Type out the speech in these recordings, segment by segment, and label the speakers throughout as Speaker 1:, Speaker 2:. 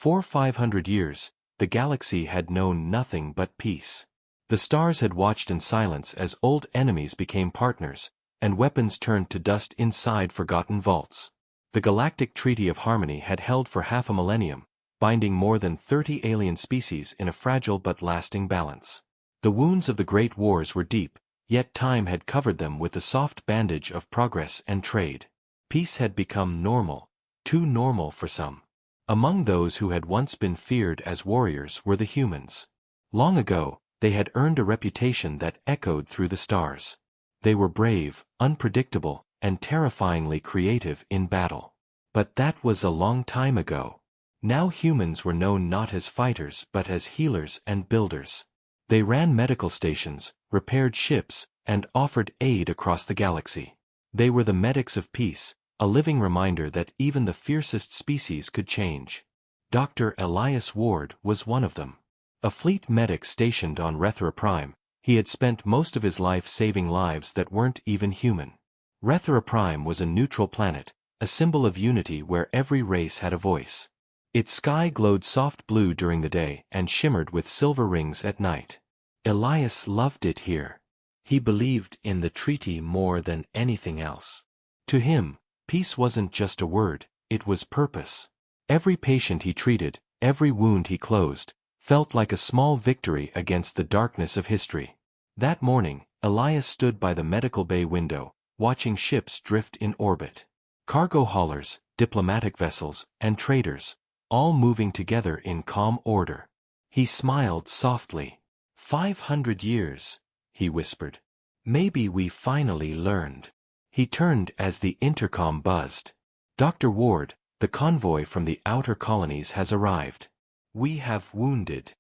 Speaker 1: For 500 years, the galaxy had known nothing but peace. The stars had watched in silence as old enemies became partners, and weapons turned to dust inside forgotten vaults. The Galactic Treaty of Harmony had held for half a millennium, binding more than 30 alien species in a fragile but lasting balance. The wounds of the Great Wars were deep, yet time had covered them with the soft bandage of progress and trade. Peace had become normal, too normal for some. Among those who had once been feared as warriors were the humans. Long ago, they had earned a reputation that echoed through the stars. They were brave, unpredictable, and terrifyingly creative in battle. But that was a long time ago. Now humans were known not as fighters but as healers and builders. They ran medical stations, repaired ships, and offered aid across the galaxy. They were the medics of peace, a living reminder that even the fiercest species could change. Dr. Elias Ward was one of them. A fleet medic stationed on Rethra Prime, he had spent most of his life saving lives that weren't even human. Rethra Prime was a neutral planet, a symbol of unity where every race had a voice. Its sky glowed soft blue during the day and shimmered with silver rings at night. Elias loved it here. He believed in the treaty more than anything else. To him, peace wasn't just a word, it was purpose. Every patient he treated, every wound he closed, felt like a small victory against the darkness of history. That morning, Elias stood by the medical bay window, watching ships drift in orbit. Cargo haulers, diplomatic vessels, and traders, all moving together in calm order. He smiled softly. 500 years, he whispered. Maybe we finally learned. He turned as the intercom buzzed. Dr. Ward, the convoy from the outer colonies has arrived. We have wounded.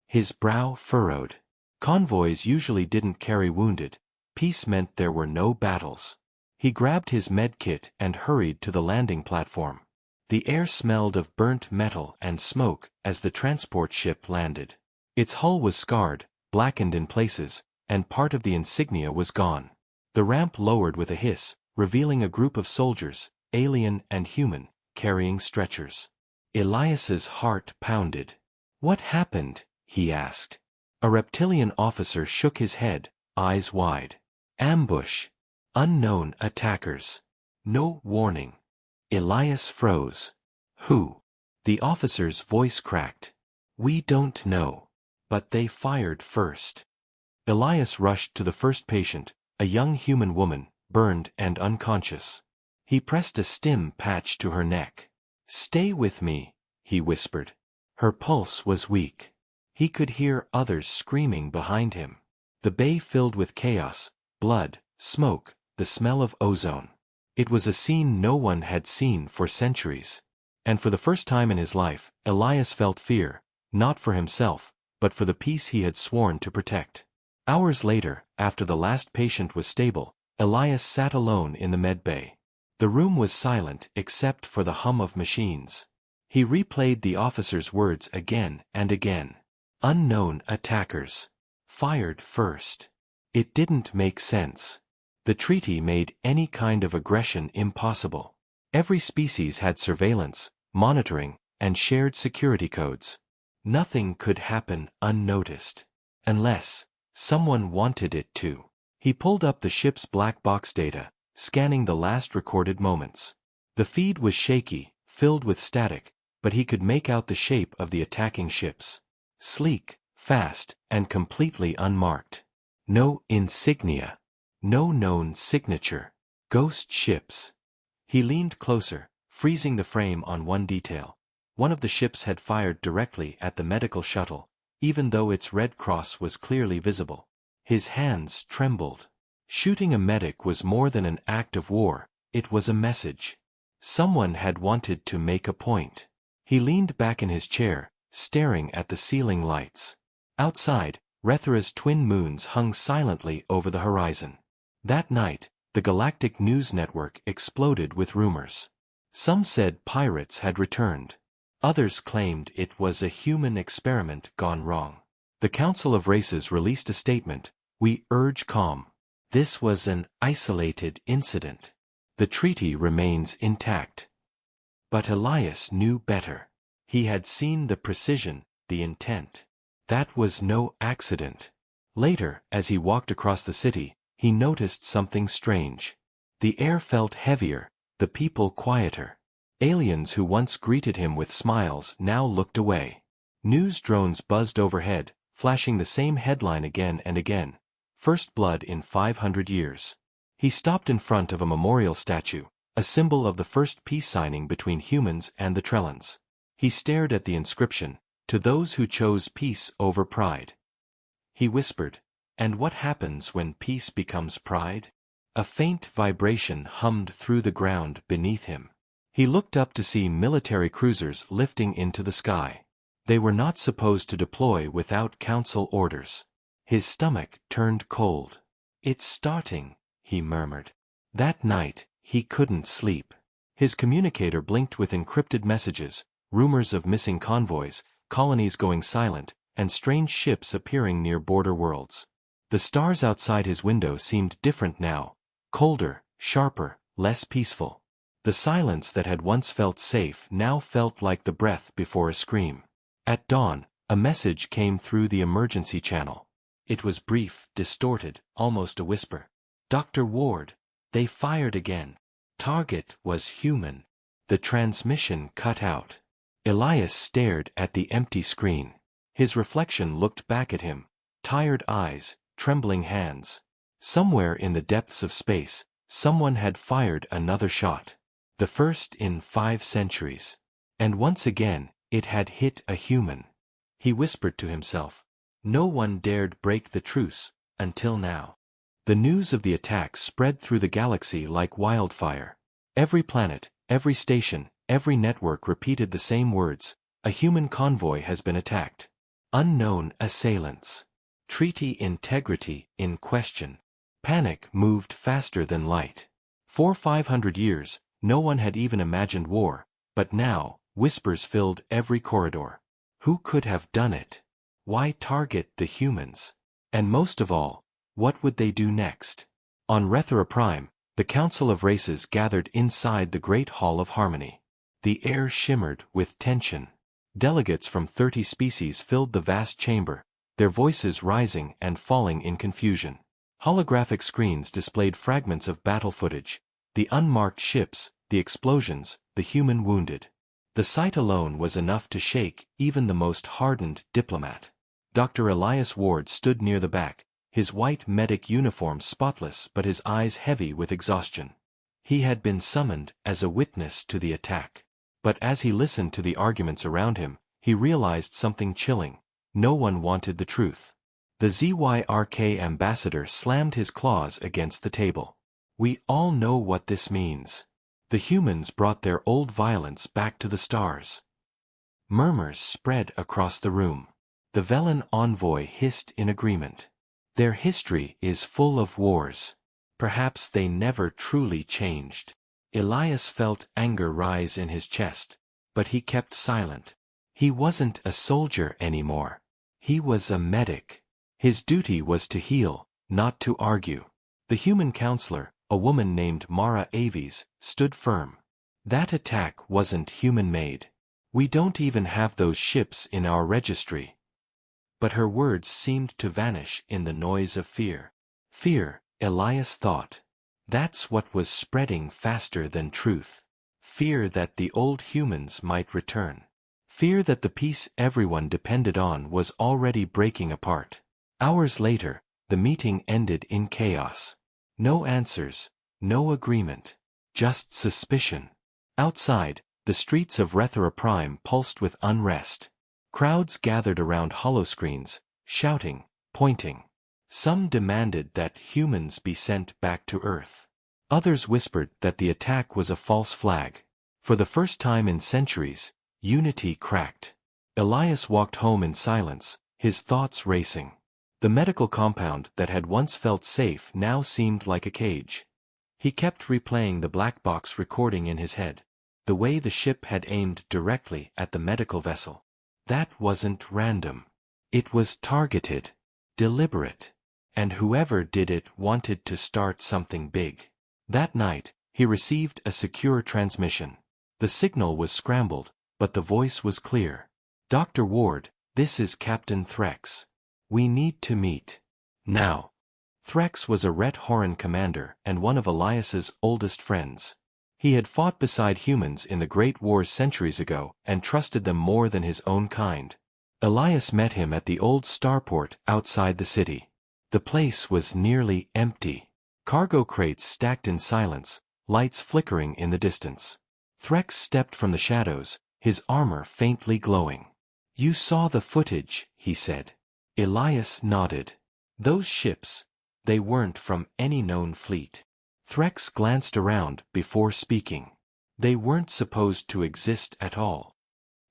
Speaker 1: His brow furrowed. Convoys usually didn't carry wounded. Peace meant there were no battles. He grabbed his med kit and hurried to the landing platform. The air smelled of burnt metal and smoke as the transport ship landed. Its hull was scarred, blackened in places, and part of the insignia was gone. The ramp lowered with a hiss, revealing a group of soldiers, alien and human, carrying stretchers. Elias's heart pounded. What happened? He asked. A reptilian officer shook his head, eyes wide. Ambush. Unknown attackers. No warning. Elias froze. Who? The officer's voice cracked. We don't know. But they fired first. Elias rushed to the first patient, a young human woman, burned and unconscious. He pressed a stim patch to her neck. Stay with me, he whispered. Her pulse was weak. He could hear others screaming behind him. The bay filled with chaos, blood, smoke, the smell of ozone. It was a scene no one had seen for centuries. And for the first time in his life, Elias felt fear, not for himself, but for the peace he had sworn to protect. Hours later, after the last patient was stable, Elias sat alone in the med bay. The room was silent except for the hum of machines. He replayed the officer's words again and again. Unknown attackers. Fired first. It didn't make sense. The treaty made any kind of aggression impossible. Every species had surveillance, monitoring, and shared security codes. Nothing could happen unnoticed. Unless someone wanted it to. He pulled up the ship's black box data, scanning the last recorded moments. The feed was shaky, filled with static, but he could make out the shape of the attacking ships. Sleek, fast, and completely unmarked. No insignia. No known signature. Ghost ships. He leaned closer, freezing the frame on one detail. One of the ships had fired directly at the medical shuttle, even though its red cross was clearly visible. His hands trembled. Shooting a medic was more than an act of war, it was a message. Someone had wanted to make a point. He leaned back in his chair, staring at the ceiling lights. Outside, Rethra's twin moons hung silently over the horizon. That night, the Galactic News Network exploded with rumors. Some said pirates had returned. Others claimed it was a human experiment gone wrong. The Council of Races released a statement, "We urge calm. This was an isolated incident. The treaty remains intact." But Elias knew better. He had seen the precision, the intent. That was no accident. Later, as he walked across the city, he noticed something strange. The air felt heavier, the people quieter. Aliens who once greeted him with smiles now looked away. News drones buzzed overhead, flashing the same headline again and again. First blood in 500 years. He stopped in front of a memorial statue, a symbol of the first peace signing between humans and the Trellans. He stared at the inscription, "To those who chose peace over pride." He whispered, "And what happens when peace becomes pride?" A faint vibration hummed through the ground beneath him. He looked up to see military cruisers lifting into the sky. They were not supposed to deploy without council orders. His stomach turned cold. "It's starting," he murmured. That night, he couldn't sleep. His communicator blinked with encrypted messages, rumors of missing convoys, colonies going silent, and strange ships appearing near border worlds. The stars outside his window seemed different now, colder, sharper, less peaceful. The silence that had once felt safe now felt like the breath before a scream. At dawn, a message came through the emergency channel. It was brief, distorted, almost a whisper. "Dr. Ward, they fired again. Target was human." The transmission cut out. Elias stared at the empty screen. His reflection looked back at him, tired eyes, trembling hands. Somewhere in the depths of space, someone had fired another shot. The first in 5 centuries. And once again, it had hit a human. He whispered to himself. No one dared break the truce, until now. The news of the attack spread through the galaxy like wildfire. Every planet, every station, every network repeated the same words: "A human convoy has been attacked. Unknown assailants. Treaty integrity in question." Panic moved faster than light. For 500 years, no one had even imagined war, but now, whispers filled every corridor. Who could have done it? Why target the humans? And most of all, what would they do next? On Rethera Prime, the Council of Races gathered inside the Great Hall of Harmony. The air shimmered with tension. Delegates from 30 species filled the vast chamber, their voices rising and falling in confusion. Holographic screens displayed fragments of battle footage, the unmarked ships, the explosions, the human wounded. The sight alone was enough to shake even the most hardened diplomat. Dr. Elias Ward stood near the back, his white medic uniform spotless but his eyes heavy with exhaustion. He had been summoned as a witness to the attack. But as he listened to the arguments around him, he realized something chilling. No one wanted the truth. The ZYRK ambassador slammed his claws against the table. "We all know what this means. The humans brought their old violence back to the stars." Murmurs spread across the room. The Velen envoy hissed in agreement. "Their history is full of wars. Perhaps they never truly changed." Elias felt anger rise in his chest, but he kept silent. He wasn't a soldier anymore. He was a medic. His duty was to heal, not to argue. The human counselor, a woman named Mara Aves, stood firm. "That attack wasn't human-made. We don't even have those ships in our registry." But her words seemed to vanish in the noise of fear. Fear, Elias thought. That's what was spreading faster than truth. Fear that the old humans might return. Fear that the peace everyone depended on was already breaking apart. Hours later, the meeting ended in chaos. No answers, no agreement, just suspicion. Outside, the streets of Rethera Prime pulsed with unrest. Crowds gathered around holoscreens, shouting, pointing. Some demanded that humans be sent back to Earth. Others whispered that the attack was a false flag. For the first time in centuries, unity cracked. Elias walked home in silence, his thoughts racing. The medical compound that had once felt safe now seemed like a cage. He kept replaying the black box recording in his head, the way the ship had aimed directly at the medical vessel. That wasn't random. It was targeted, deliberate. And whoever did it wanted to start something big. That night, he received a secure transmission. The signal was scrambled, but the voice was clear. "Dr. Ward, this is Captain Threx. We need to meet. Now." Threx was a Ret Horan commander and one of Elias's oldest friends. He had fought beside humans in the Great Wars centuries ago and trusted them more than his own kind. Elias met him at the old starport outside the city. The place was nearly empty. Cargo crates stacked in silence, lights flickering in the distance. Threx stepped from the shadows, his armor faintly glowing. "You saw the footage," he said. Elias nodded. "Those ships, they weren't from any known fleet." Threx glanced around before speaking. "They weren't supposed to exist at all."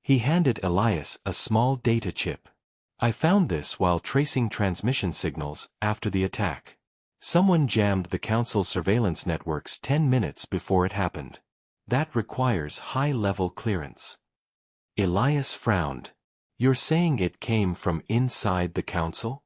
Speaker 1: He handed Elias a small data chip. "I found this while tracing transmission signals after the attack. Someone jammed the Council's surveillance networks 10 minutes before it happened. That requires high-level clearance." Elias frowned. "You're saying it came from inside the Council?"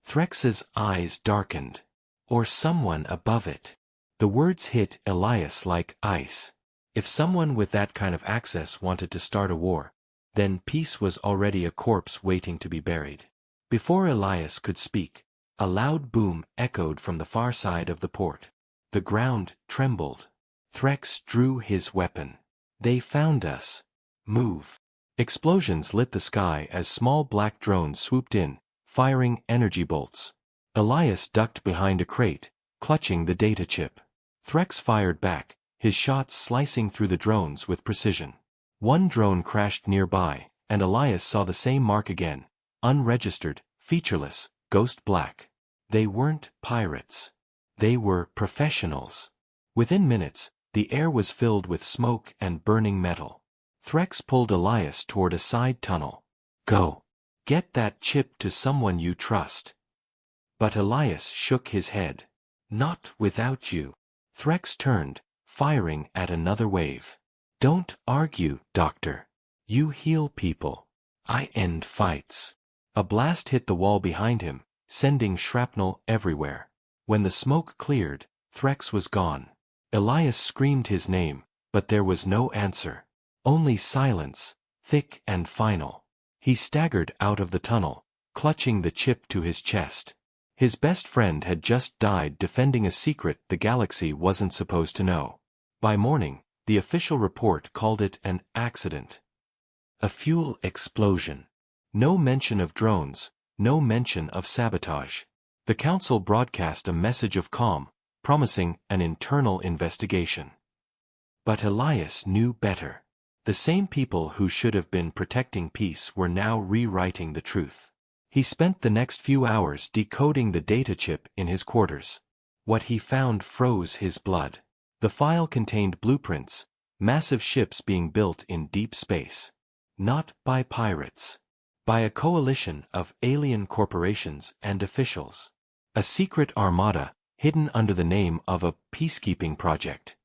Speaker 1: Threx's eyes darkened. "Or someone above it." The words hit Elias like ice. If someone with that kind of access wanted to start a war, then peace was already a corpse waiting to be buried. Before Elias could speak, a loud boom echoed from the far side of the port. The ground trembled. Threx drew his weapon. "They found us. Move." Explosions lit the sky as small black drones swooped in, firing energy bolts. Elias ducked behind a crate, clutching the data chip. Threx fired back, his shots slicing through the drones with precision. One drone crashed nearby, and Elias saw the same mark again, unregistered, featureless, ghost black. They weren't pirates. They were professionals. Within minutes, the air was filled with smoke and burning metal. Threx pulled Elias toward a side tunnel. "Go. Get that chip to someone you trust." But Elias shook his head. "Not without you." Threx turned, firing at another wave. "Don't argue, Doctor. You heal people. I end fights." A blast hit the wall behind him, sending shrapnel everywhere. When the smoke cleared, Threx was gone. Elias screamed his name, but there was no answer. Only silence, thick and final. He staggered out of the tunnel, clutching the chip to his chest. His best friend had just died defending a secret the galaxy wasn't supposed to know. By morning, the official report called it an accident. A fuel explosion. No mention of drones, no mention of sabotage. The Council broadcast a message of calm, promising an internal investigation. But Elias knew better. The same people who should have been protecting peace were now rewriting the truth. He spent the next few hours decoding the data chip in his quarters. What he found froze his blood. The file contained blueprints, massive ships being built in deep space. Not by pirates. By a coalition of alien corporations and officials. A secret armada, hidden under the name of a peacekeeping project.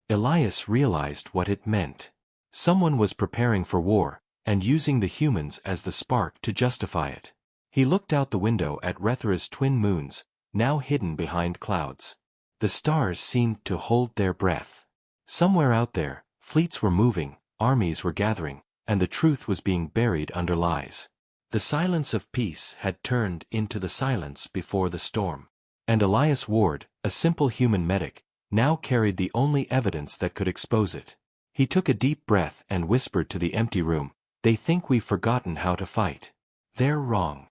Speaker 1: Elias realized what it meant. Someone was preparing for war, and using the humans as the spark to justify it. He looked out the window at Rethra's twin moons, now hidden behind clouds. The stars seemed to hold their breath. Somewhere out there, fleets were moving, armies were gathering, and the truth was being buried under lies. The silence of peace had turned into the silence before the storm. And Elias Ward, a simple human medic, now carried the only evidence that could expose it. He took a deep breath and whispered to the empty room, "They think we've forgotten how to fight. They're wrong."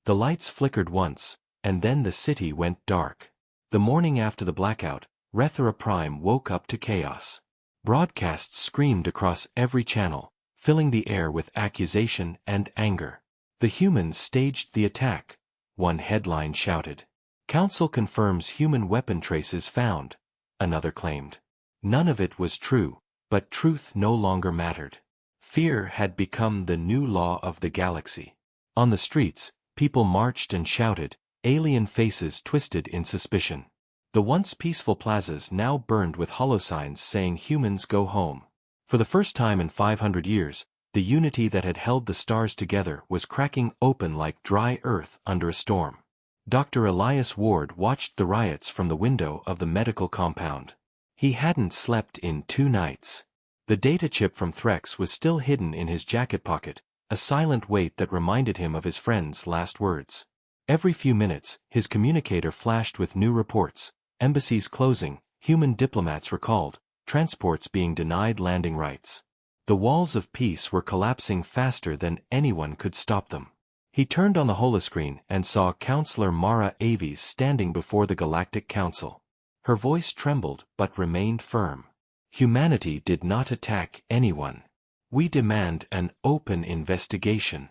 Speaker 1: The lights flickered once, and then the city went dark. The morning after the blackout, Rethra Prime woke up to chaos. Broadcasts screamed across every channel, filling the air with accusation and anger. "The humans staged the attack," one headline shouted. "Council confirms human weapon traces found," another claimed. None of it was true, but truth no longer mattered. Fear had become the new law of the galaxy. On the streets, people marched and shouted, alien faces twisted in suspicion. The once peaceful plazas now burned with hollow signs saying humans go home. For the first time in 500 years, the unity that had held the stars together was cracking open like dry earth under a storm. Dr. Elias Ward watched the riots from the window of the medical compound. He hadn't slept in 2 nights. The data chip from Threx was still hidden in his jacket pocket, a silent weight that reminded him of his friend's last words. Every few minutes, his communicator flashed with new reports: embassies closing, human diplomats recalled, transports being denied landing rights. The walls of peace were collapsing faster than anyone could stop them. He turned on the holoscreen and saw Counselor Mara Aves standing before the Galactic Council. Her voice trembled but remained firm. Humanity did not attack anyone. We demand an open investigation.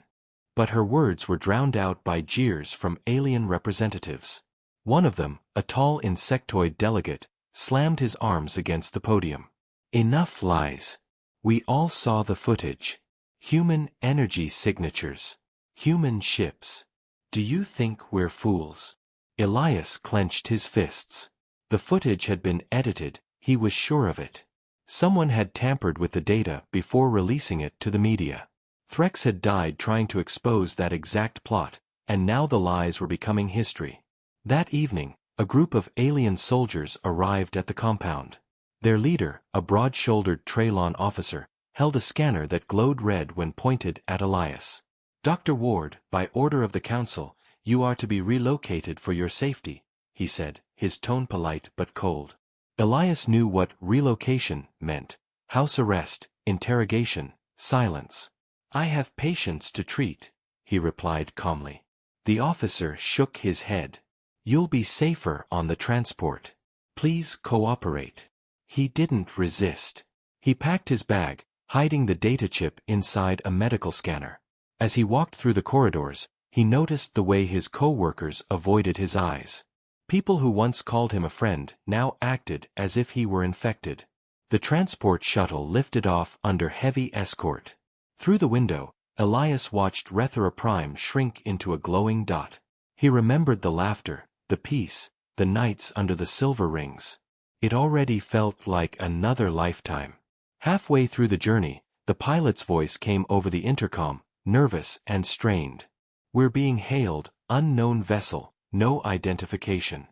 Speaker 1: But her words were drowned out by jeers from alien representatives. One of them, a tall insectoid delegate, slammed his arms against the podium. Enough lies. We all saw the footage. Human energy signatures. Human ships. Do you think we're fools? Elias clenched his fists. The footage had been edited, he was sure of it. Someone had tampered with the data before releasing it to the media. Threx had died trying to expose that exact plot, and now the lies were becoming history. That evening, a group of alien soldiers arrived at the compound. Their leader, a broad-shouldered Traylon officer, held a scanner that glowed red when pointed at Elias. "Dr. Ward, by order of the Council, you are to be relocated for your safety," he said, his tone polite but cold. Elias knew what relocation meant: house arrest, interrogation, silence. "I have patients to treat," he replied calmly. The officer shook his head. "You'll be safer on the transport. Please cooperate." He didn't resist. He packed his bag, hiding the data chip inside a medical scanner. As he walked through the corridors, he noticed the way his co-workers avoided his eyes. People who once called him a friend now acted as if he were infected. The transport shuttle lifted off under heavy escort. Through the window, Elias watched Rethera Prime shrink into a glowing dot. He remembered the laughter, the peace, the nights under the silver rings. It already felt like another lifetime. Halfway through the journey, the pilot's voice came over the intercom, nervous and strained. "We're being hailed, unknown vessel, no identification."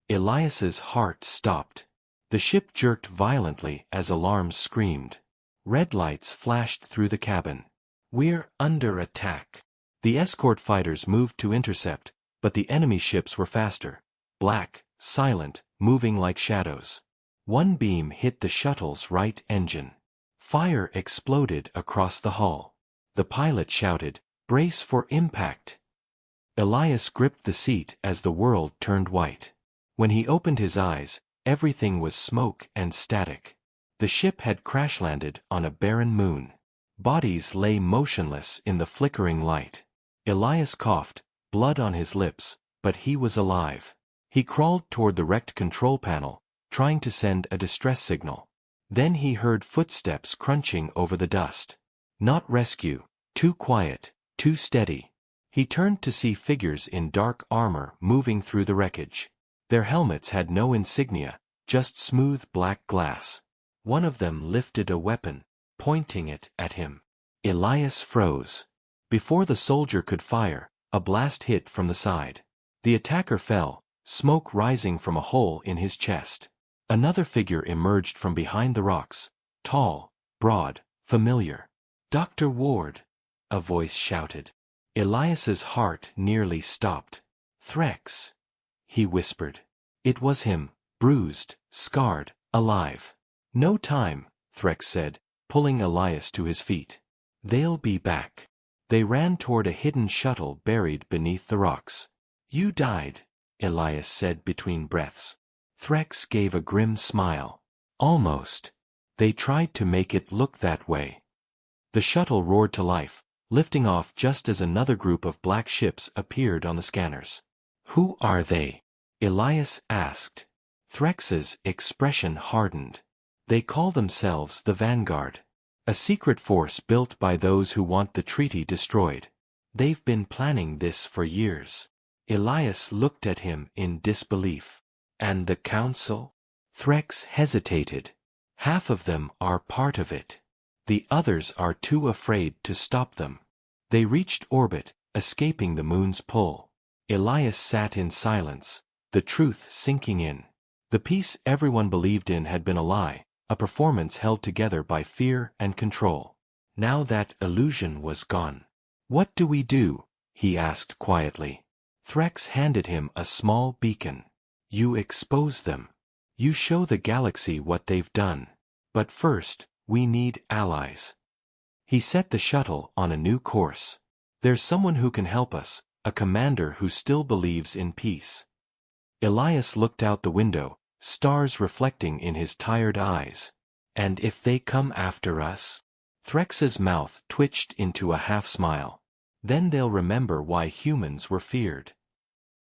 Speaker 1: Elias's heart stopped. The ship jerked violently as alarms screamed. Red lights flashed through the cabin. "We're under attack." The escort fighters moved to intercept, but the enemy ships were faster. Black, silent, moving like shadows. One beam hit the shuttle's right engine. Fire exploded across the hull. The pilot shouted, "Brace for impact." Elias gripped the seat as the world turned white. When he opened his eyes, everything was smoke and static. The ship had crash-landed on a barren moon. Bodies lay motionless in the flickering light. Elias coughed, blood on his lips, but he was alive. He crawled toward the wrecked control panel, trying to send a distress signal. Then he heard footsteps crunching over the dust. Not rescue, too quiet, too steady. He turned to see figures in dark armor moving through the wreckage. Their helmets had no insignia, just smooth black glass. One of them lifted a weapon, pointing it at him. Elias froze. Before the soldier could fire, a blast hit from the side. The attacker fell, smoke rising from a hole in his chest. Another figure emerged from behind the rocks, tall, broad, familiar. "Dr. Ward," a voice shouted. Elias's heart nearly stopped. "Threx," he whispered. It was him, bruised, scarred, alive. "No time," Threx said, pulling Elias to his feet. "They'll be back." They ran toward a hidden shuttle buried beneath the rocks. "You died," Elias said between breaths. Threx gave a grim smile. "Almost. They tried to make it look that way." The shuttle roared to life, lifting off just as another group of black ships appeared on the scanners. "Who are they?" Elias asked. Threx's expression hardened. "They call themselves the Vanguard. A secret force built by those who want the treaty destroyed. They've been planning this for years." Elias looked at him in disbelief. "And the Council?" Threx hesitated. "Half of them are part of it. The others are too afraid to stop them." They reached orbit, escaping the moon's pull. Elias sat in silence, the truth sinking in. The peace everyone believed in had been a lie, a performance held together by fear and control. Now that illusion was gone. "What do we do?" he asked quietly. Threx handed him a small beacon. "You expose them. You show the galaxy what they've done. But first, we need allies." He set the shuttle on a new course. "There's someone who can help us, a commander who still believes in peace." Elias looked out the window, stars reflecting in his tired eyes. "And if they come after us?" Threx's mouth twitched into a half-smile. "Then they'll remember why humans were feared."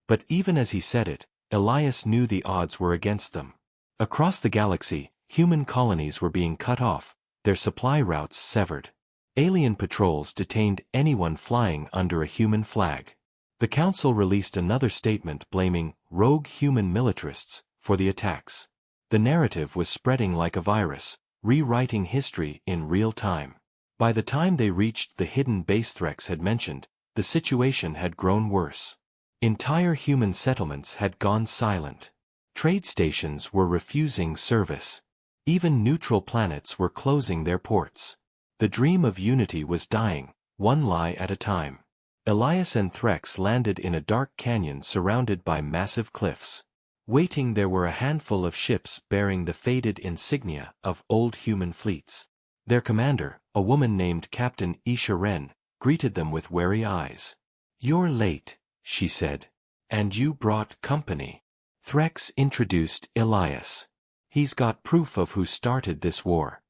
Speaker 1: But even as he said it, Elias knew the odds were against them. Across the galaxy, human colonies were being cut off, their supply routes severed. Alien patrols detained anyone flying under a human flag. The Council released another statement blaming rogue human militarists for the attacks. The narrative was spreading like a virus, rewriting history in real time. By the time they reached the hidden base Threx had mentioned, the situation had grown worse. Entire human settlements had gone silent. Trade stations were refusing service. Even neutral planets were closing their ports. The dream of unity was dying, one lie at a time. Elias and Threx landed in a dark canyon surrounded by massive cliffs. Waiting there were a handful of ships bearing the faded insignia of old human fleets. Their commander, a woman named Captain Isha Wren, greeted them with wary eyes. "You're late," she said. "And you brought company." Threx introduced Elias. "He's got proof of who started this war."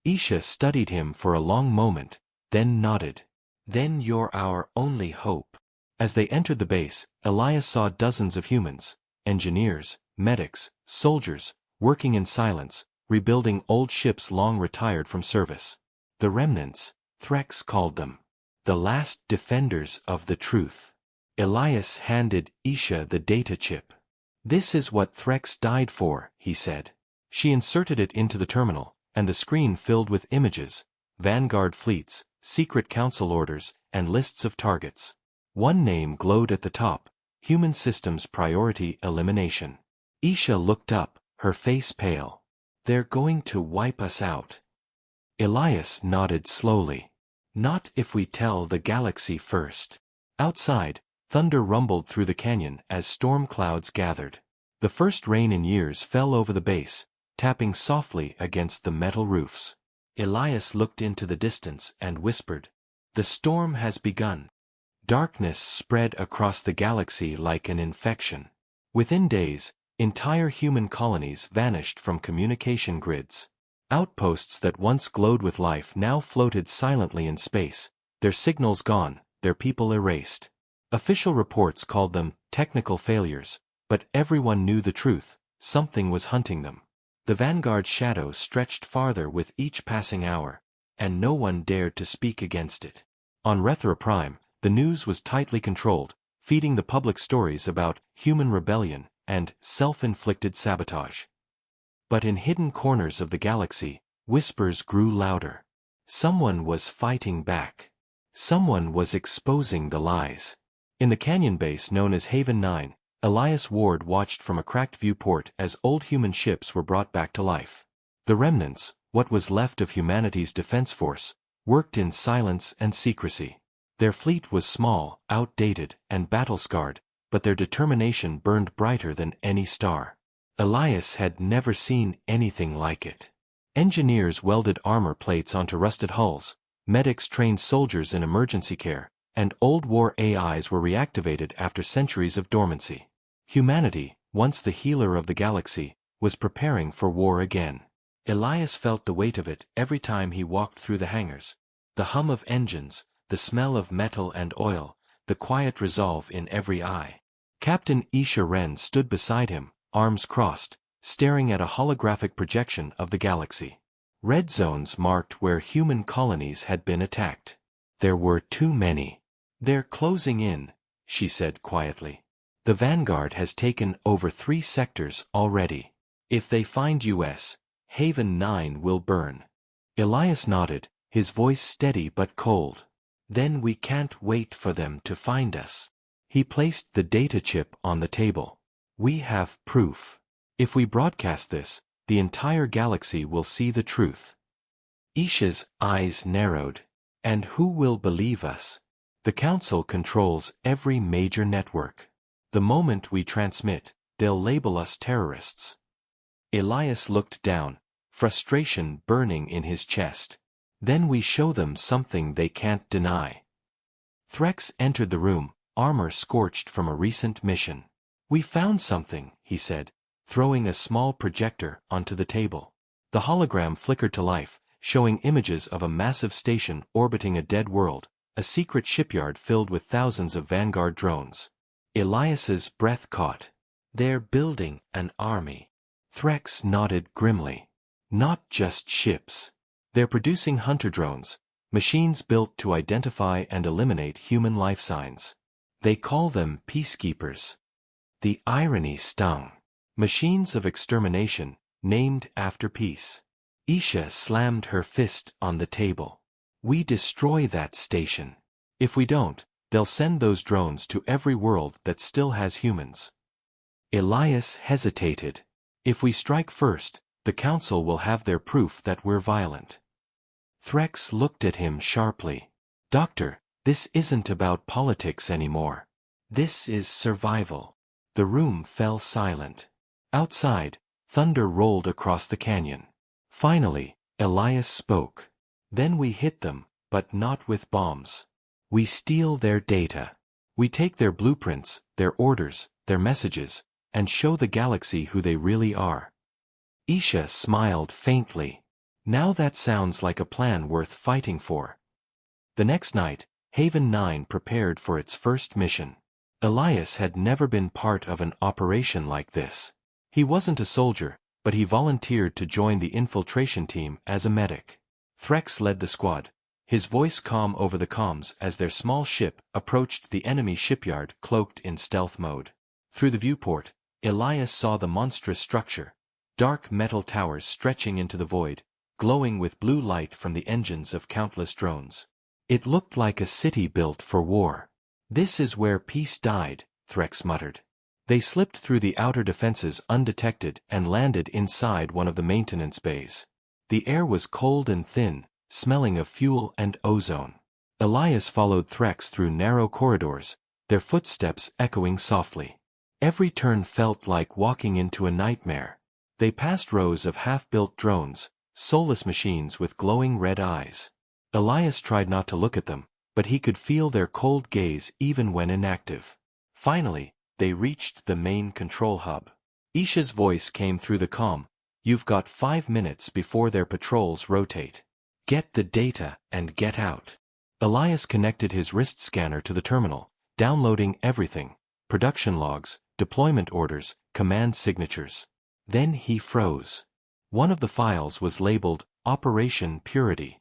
Speaker 1: Isha studied him for a long moment, then nodded. "Then you're our only hope." As they entered the base, Elias saw dozens of humans, engineers, medics, soldiers, working in silence, rebuilding old ships long retired from service. The remnants, Threx called them. The last defenders of the truth. Elias handed Isha the data chip. "This is what Threx died for," he said. She inserted it into the terminal, and the screen filled with images, Vanguard fleets, secret council orders, and lists of targets. One name glowed at the top, Human Systems Priority Elimination. Isha looked up, her face pale. "They're going to wipe us out." Elias nodded slowly. "Not if we tell the galaxy first." Outside, thunder rumbled through the canyon as storm clouds gathered. The first rain in years fell over the base, tapping softly against the metal roofs. Elias looked into the distance and whispered, "The storm has begun." Darkness spread across the galaxy like an infection. Within days, entire human colonies vanished from communication grids. Outposts that once glowed with life now floated silently in space, their signals gone, their people erased. Official reports called them technical failures, but everyone knew the truth, something was hunting them. The Vanguard's shadow stretched farther with each passing hour, and no one dared to speak against it. On Rethra Prime, the news was tightly controlled, feeding the public stories about human rebellion and self-inflicted sabotage. But in hidden corners of the galaxy, whispers grew louder. Someone was fighting back. Someone was exposing the lies. In the canyon base known as Haven 9, Elias Ward watched from a cracked viewport as old human ships were brought back to life. The remnants, what was left of humanity's defense force, worked in silence and secrecy. Their fleet was small, outdated, and battle-scarred, but their determination burned brighter than any star. Elias had never seen anything like it. Engineers welded armor plates onto rusted hulls, medics trained soldiers in emergency care, and old war AIs were reactivated after centuries of dormancy. Humanity, once the healer of the galaxy, was preparing for war again. Elias felt the weight of it every time he walked through the hangars. The hum of engines, the smell of metal and oil, the quiet resolve in every eye. Captain Isha Wren stood beside him, arms crossed, staring at a holographic projection of the galaxy. Red zones marked where human colonies had been attacked. There were too many. "They're closing in," she said quietly. "The Vanguard has taken over 3 sectors already. If they find US, Haven 9 will burn." Elias nodded, his voice steady but cold. "Then we can't wait for them to find us." He placed the data chip on the table. "We have proof. If we broadcast this, the entire galaxy will see the truth. Isha's eyes narrowed. And who will believe us? The Council controls every major network. The moment we transmit, they'll label us terrorists. Elias looked down, frustration burning in his chest. Then we show them something they can't deny. Threx entered the room, armor scorched from a recent mission. We found something, he said, throwing a small projector onto the table. The hologram flickered to life, showing images of a massive station orbiting a dead world, a secret shipyard filled with thousands of Vanguard drones. Elias's breath caught. They're building an army. Threx nodded grimly. Not just ships. They're producing hunter drones, machines built to identify and eliminate human life signs. They call them peacekeepers. The irony stung. Machines of extermination, named after peace. Isha slammed her fist on the table. We destroy that station. If we don't, they'll send those drones to every world that still has humans. Elias hesitated. If we strike first, the Council will have their proof that we're violent. Threx looked at him sharply. Doctor, this isn't about politics anymore. This is survival. The room fell silent. Outside, thunder rolled across the canyon. Finally, Elias spoke. Then we hit them, but not with bombs. We steal their data. We take their blueprints, their orders, their messages, and show the galaxy who they really are. Isha smiled faintly. Now that sounds like a plan worth fighting for. The next night, Haven 9 prepared for its first mission. Elias had never been part of an operation like this. He wasn't a soldier, but he volunteered to join the infiltration team as a medic. Threx led the squad, his voice calm over the comms as their small ship approached the enemy shipyard cloaked in stealth mode. Through the viewport, Elias saw the monstrous structure, dark metal towers stretching into the void, glowing with blue light from the engines of countless drones. It looked like a city built for war. This is where peace died, Threx muttered. They slipped through the outer defenses undetected and landed inside one of the maintenance bays. The air was cold and thin, smelling of fuel and ozone. Elias followed Threx through narrow corridors, their footsteps echoing softly. Every turn felt like walking into a nightmare. They passed rows of half-built drones, soulless machines with glowing red eyes. Elias tried not to look at them, but he could feel their cold gaze even when inactive. Finally, they reached the main control hub. Isha's voice came through the comm. You've got 5 minutes before their patrols rotate. Get the data and get out. Elias connected his wrist scanner to the terminal, downloading everything: production logs, deployment orders, command signatures. Then he froze. One of the files was labeled Operation Purity.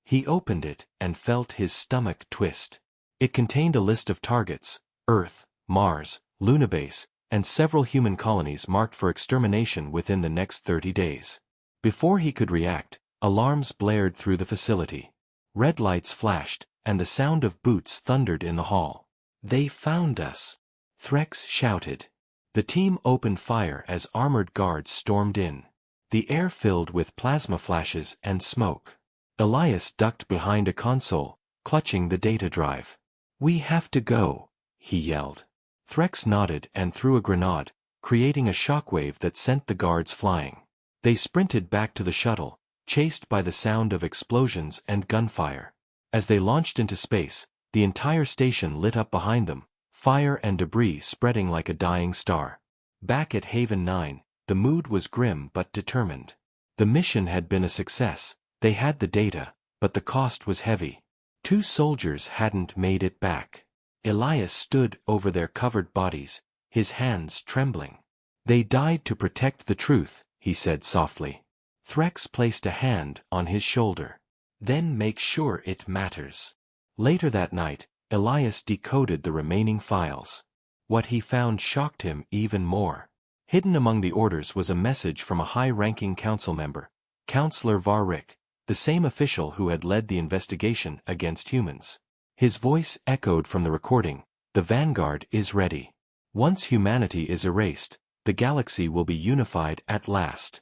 Speaker 1: He opened it and felt his stomach twist. It contained a list of targets: Earth, Mars, Lunabase, and several human colonies marked for extermination within the next 30 days. Before he could react, alarms blared through the facility. Red lights flashed, and the sound of boots thundered in the hall. They found us, Threx shouted. The team opened fire as armored guards stormed in. The air filled with plasma flashes and smoke. Elias ducked behind a console, clutching the data drive. We have to go, he yelled. Threx nodded and threw a grenade, creating a shockwave that sent the guards flying. They sprinted back to the shuttle, chased by the sound of explosions and gunfire. As they launched into space, the entire station lit up behind them, fire and debris spreading like a dying star. Back at Haven 9, the mood was grim but determined. The mission had been a success, they had the data, but the cost was heavy. 2 soldiers hadn't made it back. Elias stood over their covered bodies, his hands trembling. They died to protect the truth, he said softly. Threx placed a hand on his shoulder. Then make sure it matters. Later that night, Elias decoded the remaining files. What he found shocked him even more. Hidden among the orders was a message from a high-ranking council member, Counselor Varric, the same official who had led the investigation against humans. His voice echoed from the recording: the Vanguard is ready. Once humanity is erased, the galaxy will be unified at last.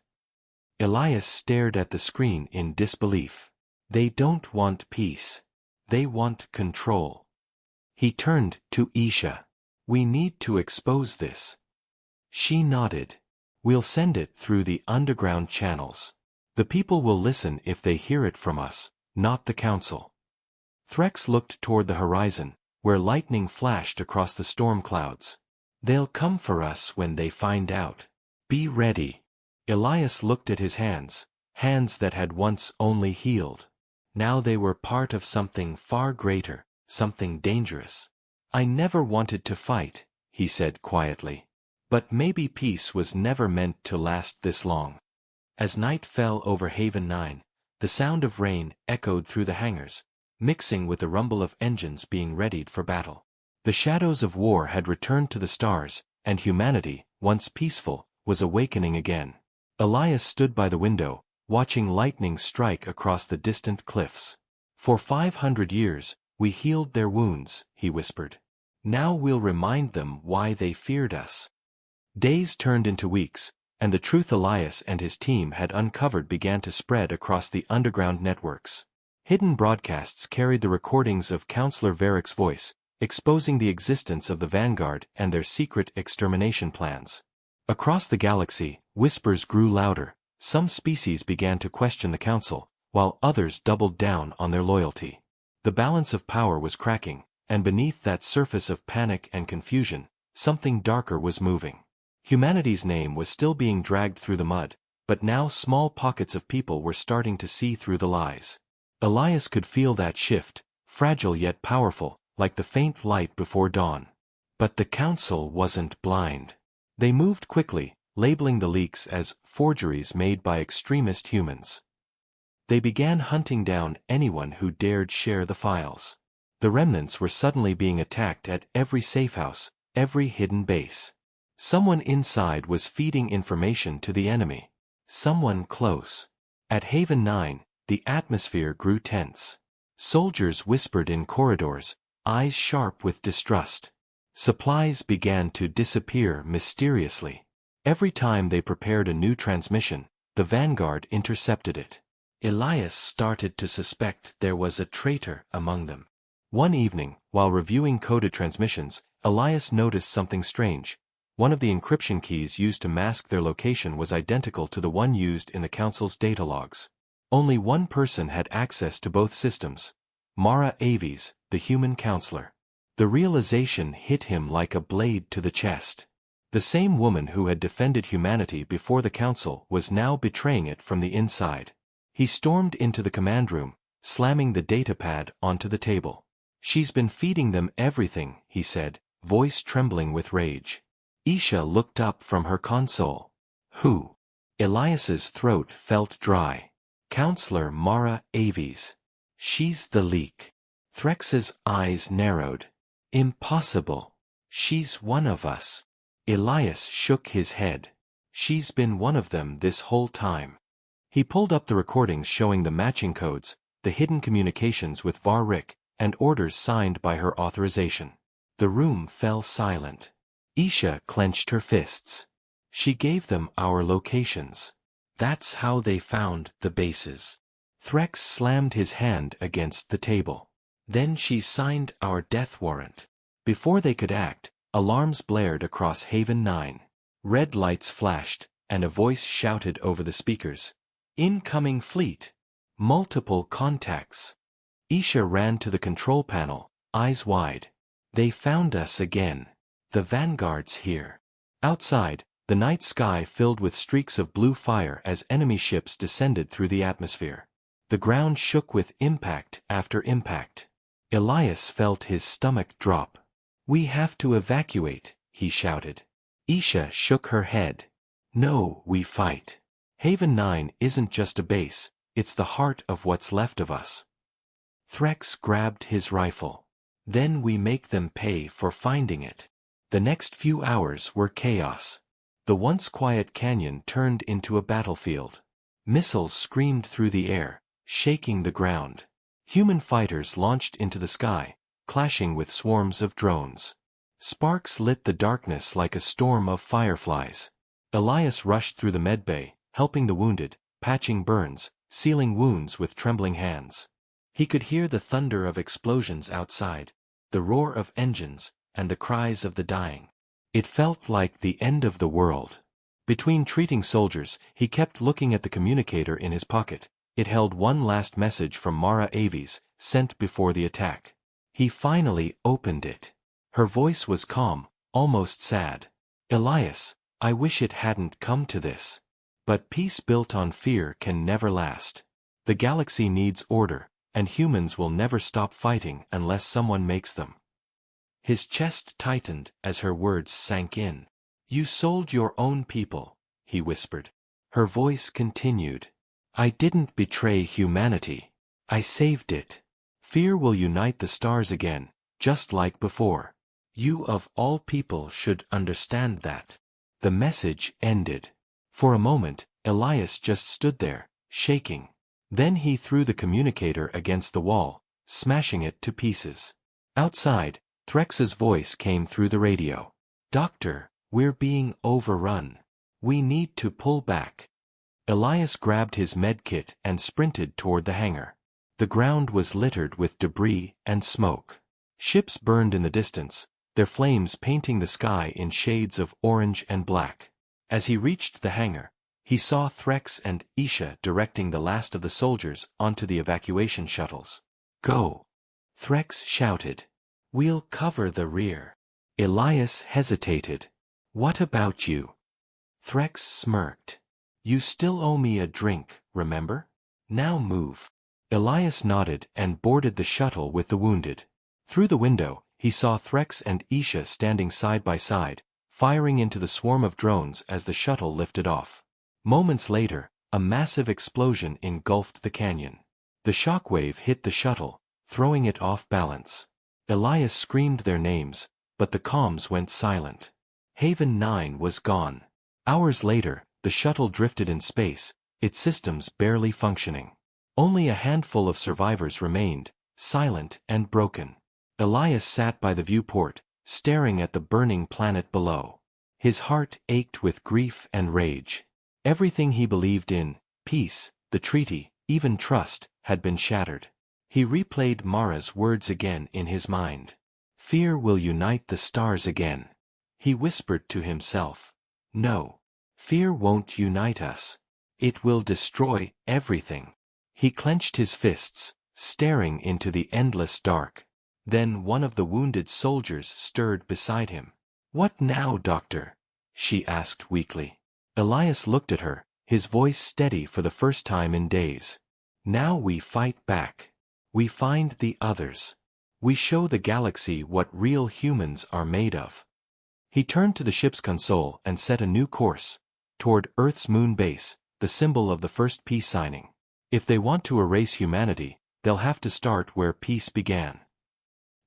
Speaker 1: Elias stared at the screen in disbelief. They don't want peace. They want control. He turned to Isha. We need to expose this. She nodded. We'll send it through the underground channels. The people will listen if they hear it from us, not the council. Threx looked toward the horizon, where lightning flashed across the storm clouds. They'll come for us when they find out. Be ready. Elias looked at his hands, hands that had once only healed. Now they were part of something far greater, something dangerous. I never wanted to fight, he said quietly. But maybe peace was never meant to last this long. As night fell over Haven 9, the sound of rain echoed through the hangars, mixing with the rumble of engines being readied for battle. The shadows of war had returned to the stars, and humanity, once peaceful, was awakening again. Elias stood by the window, watching lightning strike across the distant cliffs. For 500 years, we healed their wounds, he whispered. Now we'll remind them why they feared us. Days turned into weeks, and the truth Elias and his team had uncovered began to spread across the underground networks. Hidden broadcasts carried the recordings of Counselor Varric's voice, exposing the existence of the Vanguard and their secret extermination plans. Across the galaxy, whispers grew louder. Some species began to question the Council, while others doubled down on their loyalty. The balance of power was cracking, and beneath that surface of panic and confusion, something darker was moving. Humanity's name was still being dragged through the mud, but now small pockets of people were starting to see through the lies. Elias could feel that shift, fragile yet powerful, like the faint light before dawn. But the Council wasn't blind. They moved quickly, labeling the leaks as forgeries made by extremist humans. They began hunting down anyone who dared share the files. The remnants were suddenly being attacked at every safehouse, every hidden base. Someone inside was feeding information to the enemy. Someone close. At Haven 9, the atmosphere grew tense. Soldiers whispered in corridors, eyes sharp with distrust. Supplies began to disappear mysteriously. Every time they prepared a new transmission, the Vanguard intercepted it. Elias started to suspect there was a traitor among them. One evening, while reviewing coded transmissions, Elias noticed something strange. One of the encryption keys used to mask their location was identical to the one used in the Council's data logs. Only one person had access to both systems: Mara Aves, the human counselor. The realization hit him like a blade to the chest. The same woman who had defended humanity before the Council was now betraying it from the inside. He stormed into the command room, slamming the datapad onto the table. She's been feeding them everything, he said, voice trembling with rage. Isha looked up from her console. Who? Elias's throat felt dry. Counselor Mara Aves. She's the leak. Threx's eyes narrowed. Impossible. She's one of us. Elias shook his head. She's been one of them this whole time. He pulled up the recordings showing the matching codes, the hidden communications with Varric, and orders signed by her authorization. The room fell silent. Isha clenched her fists. She gave them our locations. That's how they found the bases. Threx slammed his hand against the table. Then she signed our death warrant. Before they could act, alarms blared across Haven 9. Red lights flashed, and a voice shouted over the speakers. Incoming fleet. Multiple contacts. Isha ran to the control panel, eyes wide. They found us again. The Vanguard's here. Outside, the night sky filled with streaks of blue fire as enemy ships descended through the atmosphere. The ground shook with impact after impact. Elias felt his stomach drop. We have to evacuate, he shouted. Isha shook her head. No, we fight. Haven 9 isn't just a base, it's the heart of what's left of us. Threx grabbed his rifle. Then we make them pay for finding it. The next few hours were chaos. The once quiet canyon turned into a battlefield. Missiles screamed through the air, shaking the ground. Human fighters launched into the sky, clashing with swarms of drones. Sparks lit the darkness like a storm of fireflies. Elias rushed through the medbay, helping the wounded, patching burns, sealing wounds with trembling hands. He could hear the thunder of explosions outside, the roar of engines, and the cries of the dying. It felt like the end of the world. Between treating soldiers, he kept looking at the communicator in his pocket. It held one last message from Mara Aves, sent before the attack. He finally opened it. Her voice was calm, almost sad. "Elias, I wish it hadn't come to this. But peace built on fear can never last. The galaxy needs order, and humans will never stop fighting unless someone makes them." His chest tightened as her words sank in. "You sold your own people," he whispered. Her voice continued. "I didn't betray humanity. I saved it. Fear will unite the stars again, just like before. You of all people should understand that." The message ended. For a moment, Elias just stood there, shaking. Then he threw the communicator against the wall, smashing it to pieces. Outside, Threx's voice came through the radio. "Doctor, we're being overrun. We need to pull back." Elias grabbed his medkit and sprinted toward the hangar. The ground was littered with debris and smoke. Ships burned in the distance, their flames painting the sky in shades of orange and black. As he reached the hangar, he saw Threx and Isha directing the last of the soldiers onto the evacuation shuttles. "Go!" Threx shouted. "We'll cover the rear." Elias hesitated. "What about you?" Threx smirked. "You still owe me a drink, remember? Now move." Elias nodded and boarded the shuttle with the wounded. Through the window, he saw Threx and Isha standing side by side, firing into the swarm of drones as the shuttle lifted off. Moments later, a massive explosion engulfed the canyon. The shockwave hit the shuttle, throwing it off balance. Elias screamed their names, but the comms went silent. Haven 9 was gone. Hours later, the shuttle drifted in space, its systems barely functioning. Only a handful of survivors remained, silent and broken. Elias sat by the viewport, staring at the burning planet below. His heart ached with grief and rage. Everything he believed in, peace, the treaty, even trust, had been shattered. He replayed Mara's words again in his mind. "Fear will unite the stars again." He whispered to himself. "No. Fear won't unite us. It will destroy everything." He clenched his fists, staring into the endless dark. Then one of the wounded soldiers stirred beside him. "What now, doctor?" she asked weakly. Elias looked at her, his voice steady for the first time in days. "Now we fight back. We find the others. We show the galaxy what real humans are made of." He turned to the ship's console and set a new course, toward Earth's moon base, the symbol of the first peace signing. If they want to erase humanity, they'll have to start where peace began.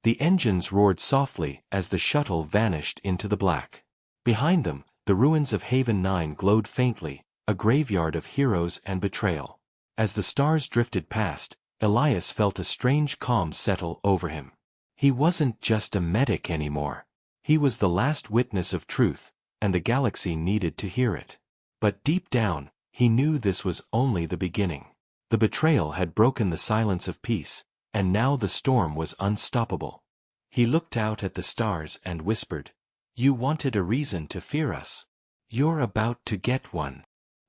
Speaker 1: The engines roared softly as the shuttle vanished into the black. Behind them, the ruins of Haven 9 glowed faintly, a graveyard of heroes and betrayal. As the stars drifted past, Elias felt a strange calm settle over him. He wasn't just a medic anymore. He was the last witness of truth, and the galaxy needed to hear it. But deep down, he knew this was only the beginning. The betrayal had broken the silence of peace, and now the storm was unstoppable. He looked out at the stars and whispered, "You wanted a reason to fear us. You're about to get one."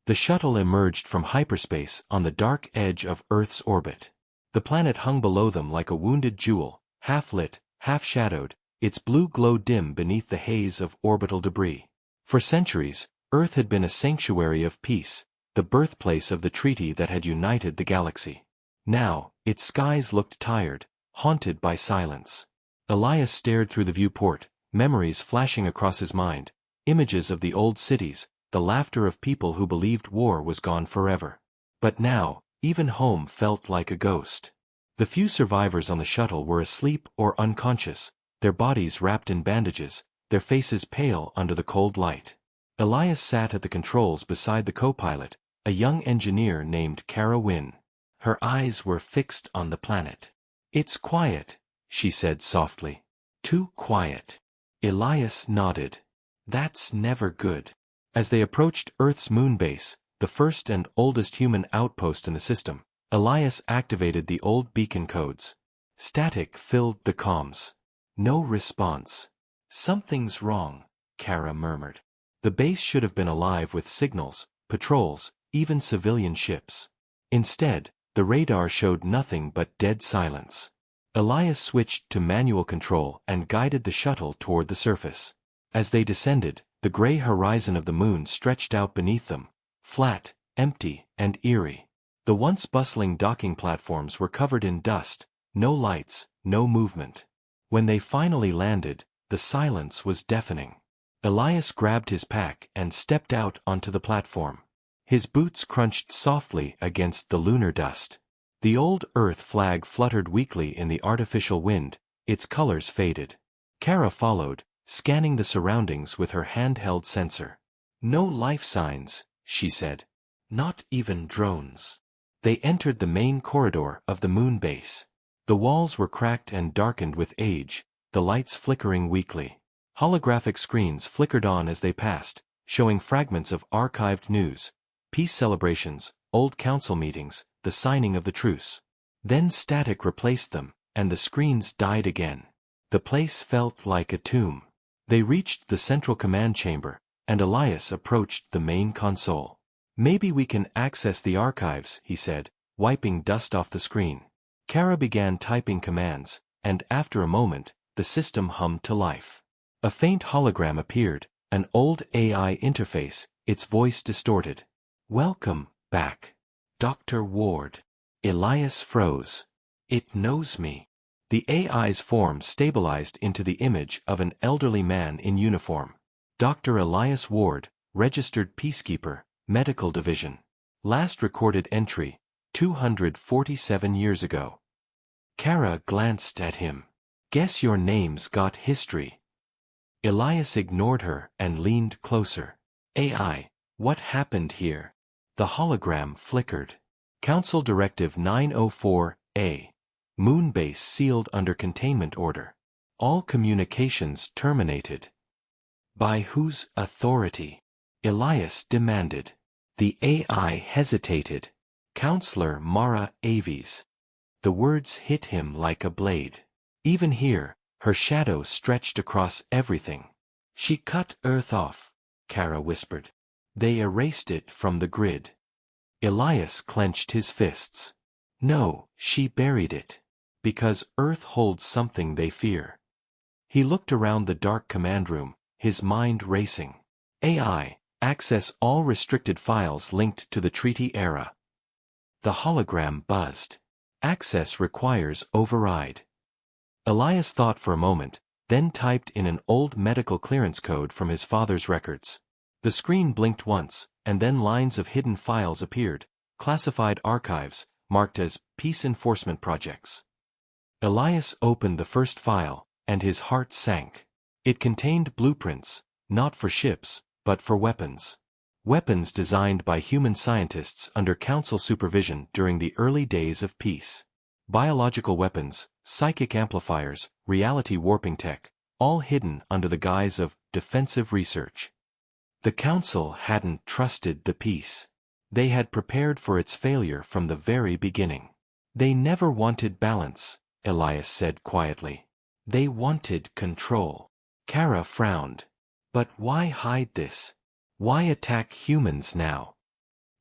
Speaker 1: The shuttle emerged from hyperspace on the dark edge of Earth's orbit. The planet hung below them like a wounded jewel, half-lit, half-shadowed, its blue glow dim beneath the haze of orbital debris. For centuries, Earth had been a sanctuary of peace, the birthplace of the treaty that had united the galaxy. Now, its skies looked tired, haunted by silence. Elias stared through the viewport, memories flashing across his mind, images of the old cities, the laughter of people who believed war was gone forever. But now, even home felt like a ghost. The few survivors on the shuttle were asleep or unconscious, their bodies wrapped in bandages, their faces pale under the cold light. Elias sat at the controls beside the co-pilot, a young engineer named Kara Wynn. Her eyes were fixed on the planet. "It's quiet," she said softly. "Too quiet." Elias nodded. "That's never good." As they approached Earth's moon base, the first and oldest human outpost in the system, Elias activated the old beacon codes. Static filled the comms. No response. Something's wrong, Kara murmured. The base should have been alive with signals, patrols, even civilian ships. Instead, the radar showed nothing but dead silence. Elias switched to manual control and guided the shuttle toward the surface. As they descended, the gray horizon of the moon stretched out beneath them, flat, empty, and eerie. The once bustling docking platforms were covered in dust, no lights, no movement. When they finally landed, the silence was deafening. Elias grabbed his pack and stepped out onto the platform. His boots crunched softly against the lunar dust. The old Earth flag fluttered weakly in the artificial wind, its colors faded. Kara followed, scanning the surroundings with her handheld sensor. No life signs, she said. Not even drones. They entered the main corridor of the moon base. The walls were cracked and darkened with age, the lights flickering weakly. Holographic screens flickered on as they passed, showing fragments of archived news, peace celebrations, old council meetings, the signing of the truce. Then static replaced them, and the screens died again. The place felt like a tomb. They reached the central command chamber, and Elias approached the main console. Maybe we can access the archives, he said, wiping dust off the screen. Kara began typing commands, and after a moment, the system hummed to life. A faint hologram appeared, an old AI interface, its voice distorted. Welcome back, Dr. Ward. Elias froze. It knows me. The AI's form stabilized into the image of an elderly man in uniform. Dr. Elias Ward, registered peacekeeper, medical division. Last recorded entry, 247 years ago. Kara glanced at him. Guess your name's got history. Elias ignored her and leaned closer. AI, what happened here? The hologram flickered. Council Directive 904A. Moonbase sealed under containment order. All communications terminated. By whose authority? Elias demanded. The AI hesitated. Counselor Mara Aves. The words hit him like a blade. Even here, her shadow stretched across everything. She cut Earth off, Kara whispered. They erased it from the grid. Elias clenched his fists. No, she buried it. Because Earth holds something they fear. He looked around the dark command room, his mind racing. AI, access all restricted files linked to the treaty era. The hologram buzzed. Access requires override. Elias thought for a moment, then typed in an old medical clearance code from his father's records. The screen blinked once, and then lines of hidden files appeared, classified archives, marked as peace enforcement projects. Elias opened the first file, and his heart sank. It contained blueprints, not for ships, but for weapons. Weapons designed by human scientists under council supervision during the early days of peace. Biological weapons, psychic amplifiers, reality warping tech, all hidden under the guise of defensive research. The council hadn't trusted the peace. They had prepared for its failure from the very beginning. They never wanted balance, Elias said quietly. They wanted control. Kara frowned. But why hide this? Why attack humans now?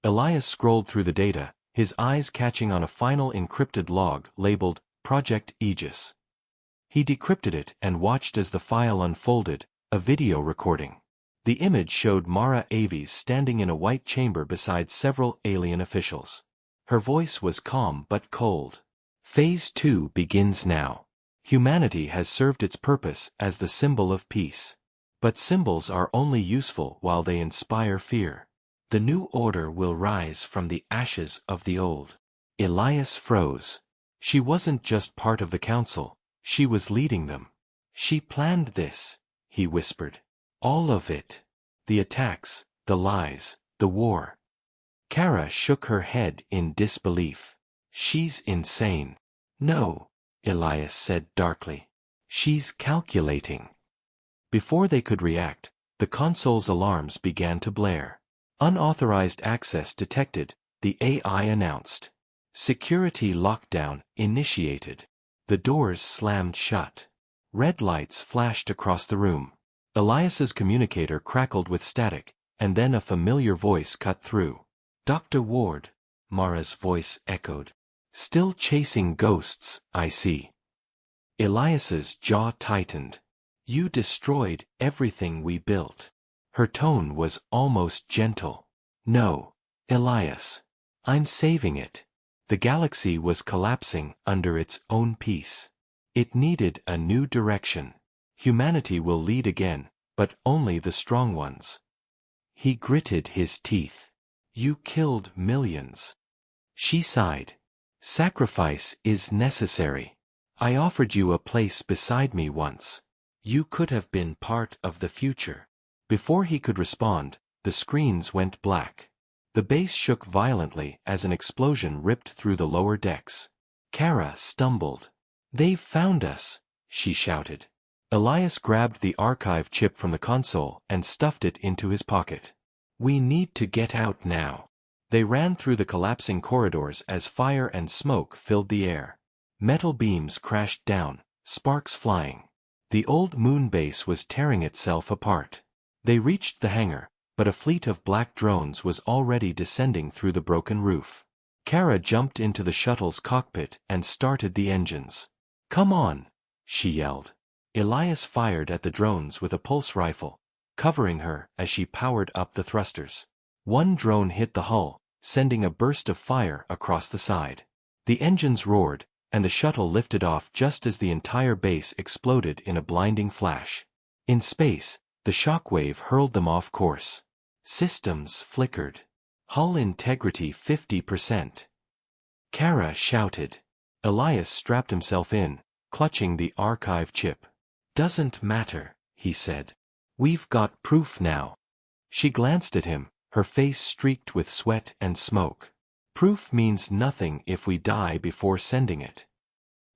Speaker 1: Elias scrolled through the data, his eyes catching on a final encrypted log labeled Project Aegis. He decrypted it and watched as the file unfolded, a video recording. The image showed Mara Aves standing in a white chamber beside several alien officials. Her voice was calm but cold. Phase 2 begins now. Humanity has served its purpose as the symbol of peace. But symbols are only useful while they inspire fear. The new order will rise from the ashes of the old. Elias froze. She wasn't just part of the council, she was leading them. She planned this, he whispered. All of it. The attacks, the lies, the war. Kara shook her head in disbelief. She's insane. No, Elias said darkly. She's calculating. Before they could react, the console's alarms began to blare. Unauthorized access detected, the AI announced. Security lockdown initiated. The doors slammed shut. Red lights flashed across the room. Elias's communicator crackled with static, and then a familiar voice cut through. "Dr. Ward," Mara's voice echoed. "Still chasing ghosts, I see." Elias's jaw tightened. "You destroyed everything we built." Her tone was almost gentle. "No, Elias. I'm saving it." The galaxy was collapsing under its own peace. It needed a new direction. Humanity will lead again, but only the strong ones. He gritted his teeth. "You killed millions." She sighed. "Sacrifice is necessary. I offered you a place beside me once. You could have been part of the future." Before he could respond, the screens went black. The base shook violently as an explosion ripped through the lower decks. Kara stumbled. "They've found us," she shouted. Elias grabbed the archive chip from the console and stuffed it into his pocket. "We need to get out now." They ran through the collapsing corridors as fire and smoke filled the air. Metal beams crashed down, sparks flying. The old moon base was tearing itself apart. They reached the hangar, but a fleet of black drones was already descending through the broken roof. Kara jumped into the shuttle's cockpit and started the engines. "Come on," she yelled. Elias fired at the drones with a pulse rifle, covering her as she powered up the thrusters. One drone hit the hull, sending a burst of fire across the side. The engines roared, and the shuttle lifted off just as the entire base exploded in a blinding flash. In space, the shockwave hurled them off course. Systems flickered. Hull integrity 50%. Kara shouted. Elias strapped himself in, clutching the archive chip. "Doesn't matter," he said. "We've got proof now." She glanced at him, her face streaked with sweat and smoke. "Proof means nothing if we die before sending it."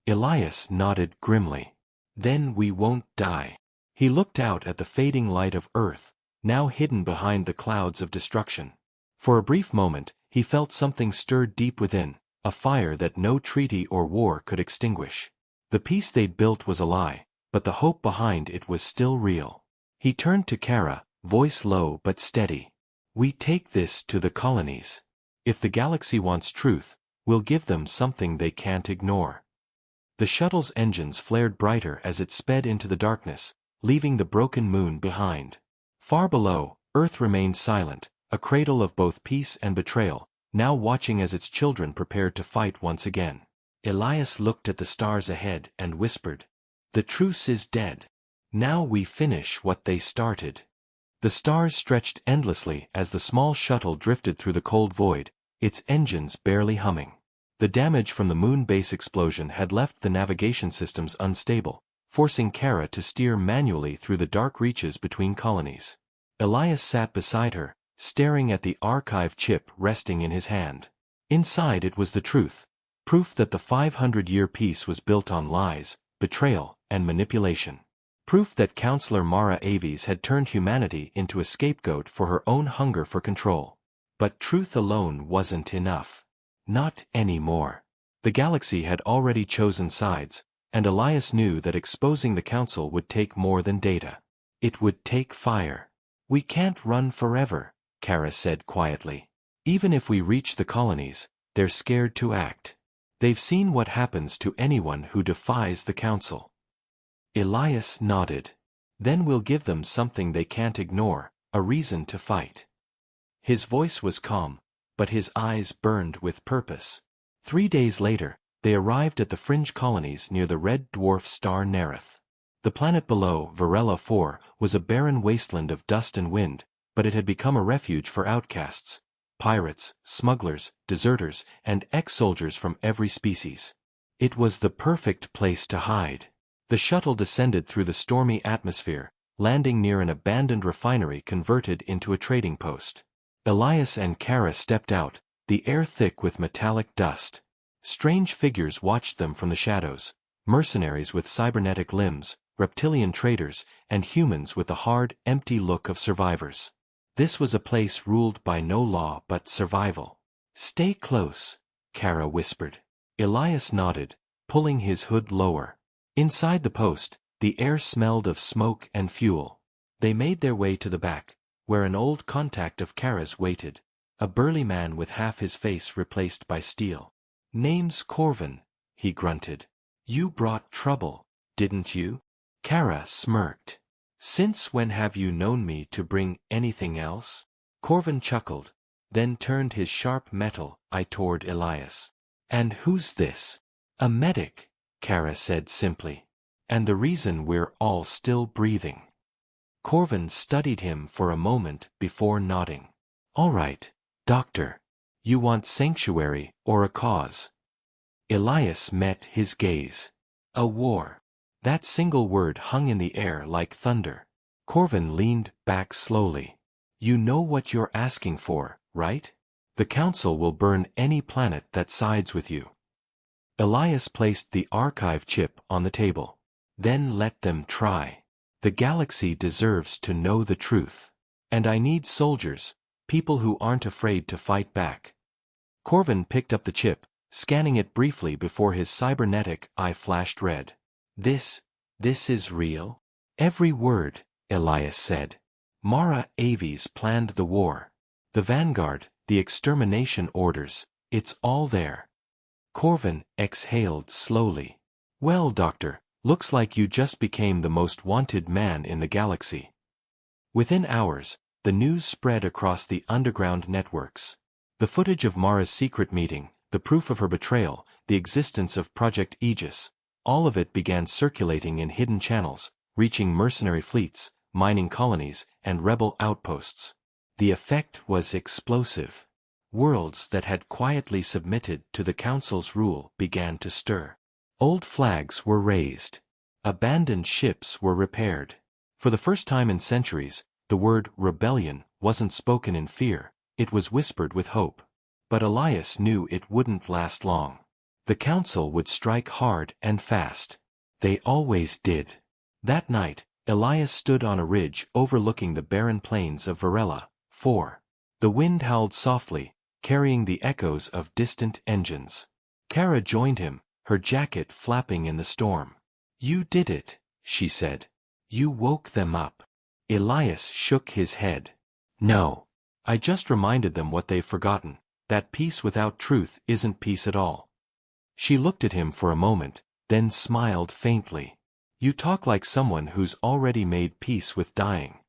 Speaker 1: Elias nodded grimly. "Then we won't die." He looked out at the fading light of Earth, now hidden behind the clouds of destruction. For a brief moment, he felt something stir deep within, a fire that no treaty or war could extinguish. The peace they'd built was a lie, but the hope behind it was still real. He turned to Kara, voice low but steady. "We take this to the colonies. If the galaxy wants truth, we'll give them something they can't ignore." The shuttle's engines flared brighter as it sped into the darkness, leaving the broken moon behind. Far below, Earth remained silent, a cradle of both peace and betrayal, now watching as its children prepared to fight once again. Elias looked at the stars ahead and whispered, "The truce is dead. Now we finish what they started." The stars stretched endlessly as the small shuttle drifted through the cold void, its engines barely humming. The damage from the moon base explosion had left the navigation systems unstable, forcing Kara to steer manually through the dark reaches between colonies. Elias sat beside her, staring at the archive chip resting in his hand. Inside it was the truth, proof that the 500-year peace was built on lies, betrayal, and manipulation. Proof that Counselor Mara Aves had turned humanity into a scapegoat for her own hunger for control. But truth alone wasn't enough. Not anymore. The galaxy had already chosen sides, and Elias knew that exposing the Council would take more than data. It would take fire. "We can't run forever," Kara said quietly. "Even if we reach the colonies, they're scared to act. They've seen what happens to anyone who defies the Council." Elias nodded. "Then we'll give them something they can't ignore, a reason to fight." His voice was calm, but his eyes burned with purpose. 3 days later, they arrived at the fringe colonies near the red dwarf star Narrated. The planet below, Varela 4, was a barren wasteland of dust and wind, but it had become a refuge for outcasts, pirates, smugglers, deserters, and ex-soldiers from every species. It was the perfect place to hide. The shuttle descended through the stormy atmosphere, landing near an abandoned refinery converted into a trading post. Elias and Kara stepped out, the air thick with metallic dust. Strange figures watched them from the shadows, mercenaries with cybernetic limbs, reptilian traders, and humans with the hard, empty look of survivors. This was a place ruled by no law but survival. "Stay close," Kara whispered. Elias nodded, pulling his hood lower. Inside the post, the air smelled of smoke and fuel. They made their way to the back, where an old contact of Kara's waited, a burly man with half his face replaced by steel. "Name's Corvin," he grunted. "You brought trouble, didn't you?" Kara smirked. "Since when have you known me to bring anything else?" Corvin chuckled, then turned his sharp metal eye toward Elias. "And who's this?" "A medic," Kara said simply. "And the reason we're all still breathing." Corvin studied him for a moment before nodding. "All right, Doctor. You want sanctuary or a cause?" Elias met his gaze. "A war." That single word hung in the air like thunder. Corvin leaned back slowly. "You know what you're asking for, right? The Council will burn any planet that sides with you." Elias placed the archive chip on the table. "Then let them try. The galaxy deserves to know the truth. And I need soldiers, people who aren't afraid to fight back." Corvin picked up the chip, scanning it briefly before his cybernetic eye flashed red. This is real?" "Every word," Elias said. "Mara Aves planned the war. The Vanguard, the extermination orders, it's all there." Corvin exhaled slowly. "Well, Doctor, looks like you just became the most wanted man in the galaxy." Within hours, the news spread across the underground networks. The footage of Mara's secret meeting, the proof of her betrayal, the existence of Project Aegis, all of it began circulating in hidden channels, reaching mercenary fleets, mining colonies, and rebel outposts. The effect was explosive. Worlds that had quietly submitted to the Council's rule began to stir. Old flags were raised. Abandoned ships were repaired. For the first time in centuries, the word rebellion wasn't spoken in fear, it was whispered with hope. But Elias knew it wouldn't last long. The Council would strike hard and fast. They always did. That night, Elias stood on a ridge overlooking the barren plains of Varela, 4. The wind howled softly, carrying the echoes of distant engines. Kara joined him, her jacket flapping in the storm. "You did it," she said. "You woke them up." Elias shook his head. "No. I just reminded them what they've forgotten, that peace without truth isn't peace at all." She looked at him for a moment, then smiled faintly. "You talk like someone who's already made peace with dying."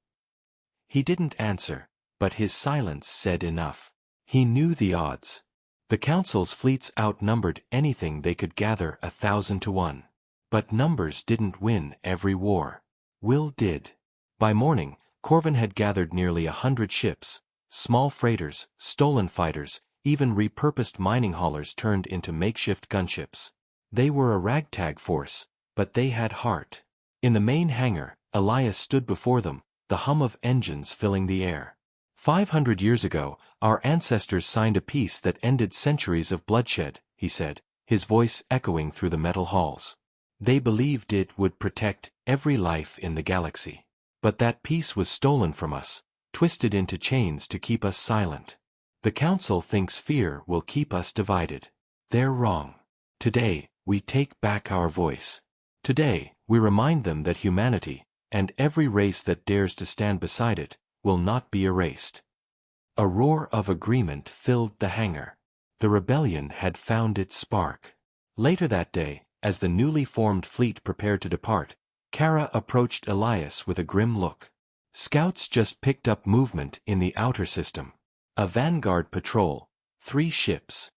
Speaker 1: He didn't answer, but his silence said enough. He knew the odds. The Council's fleets outnumbered anything they could gather 1,000 to 1. But numbers didn't win every war. Will did. By morning, Corvin had gathered nearly 100 ships, small freighters, stolen fighters, even repurposed mining haulers turned into makeshift gunships. They were a ragtag force, but they had heart. In the main hangar, Elias stood before them, the hum of engines filling the air. 500 years ago, our ancestors signed a peace that ended centuries of bloodshed, he said, his voice echoing through the metal halls. They believed it would protect every life in the galaxy. But that peace was stolen from us, twisted into chains to keep us silent. The Council thinks fear will keep us divided. They're wrong. Today, we take back our voice. Today, we remind them that humanity, and every race that dares to stand beside it, will not be erased. A roar of agreement filled the hangar. The rebellion had found its spark. Later that day, as the newly formed fleet prepared to depart, Kara approached Elias with a grim look. "Scouts just picked up movement in the outer system. A Vanguard patrol, 3 ships."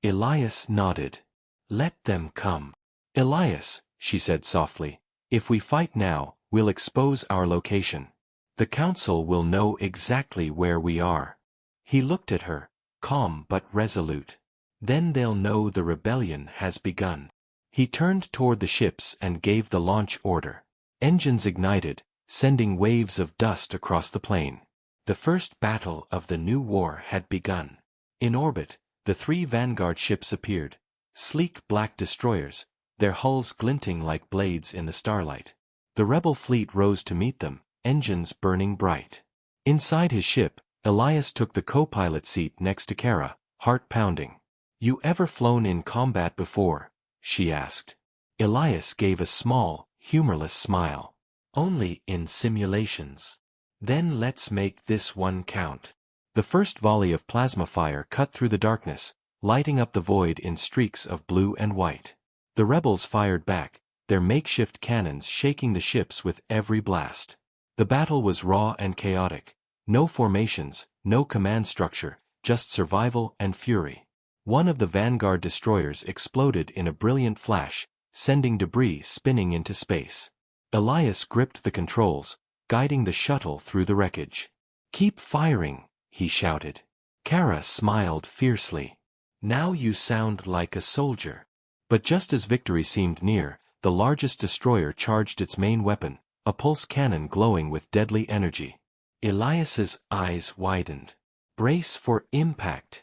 Speaker 1: Elias nodded. "Let them come." "Elias," she said softly, "if we fight now, we'll expose our location. The Council will know exactly where we are." He looked at her, calm but resolute. "Then they'll know the rebellion has begun." He turned toward the ships and gave the launch order. Engines ignited, sending waves of dust across the plain. The first battle of the new war had begun. In orbit, the 3 Vanguard ships appeared, sleek black destroyers, their hulls glinting like blades in the starlight. The rebel fleet rose to meet them, engines burning bright. Inside his ship, Elias took the co-pilot seat next to Kara, heart pounding. "You ever flown in combat before?" she asked. Elias gave a small, humorless smile. "Only in simulations." "Then let's make this one count." The first volley of plasma fire cut through the darkness, lighting up the void in streaks of blue and white. The rebels fired back, their makeshift cannons shaking the ships with every blast. The battle was raw and chaotic. No formations, no command structure, just survival and fury. One of the Vanguard destroyers exploded in a brilliant flash, sending debris spinning into space. Elias gripped the controls, guiding the shuttle through the wreckage. "Keep firing," he shouted. Kara smiled fiercely. "Now you sound like a soldier." But just as victory seemed near, the largest destroyer charged its main weapon, a pulse cannon glowing with deadly energy. Elias's eyes widened. "Brace for impact."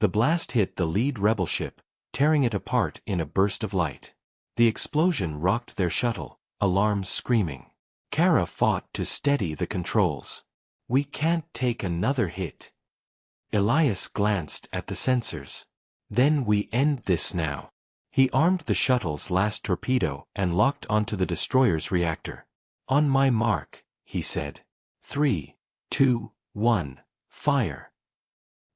Speaker 1: The blast hit the lead rebel ship, tearing it apart in a burst of light. The explosion rocked their shuttle, alarms screaming. Kara fought to steady the controls. "We can't take another hit." Elias glanced at the sensors. "Then we end this now." He armed the shuttle's last torpedo and locked onto the destroyer's reactor. "On my mark," he said. 3, 2, 1, fire.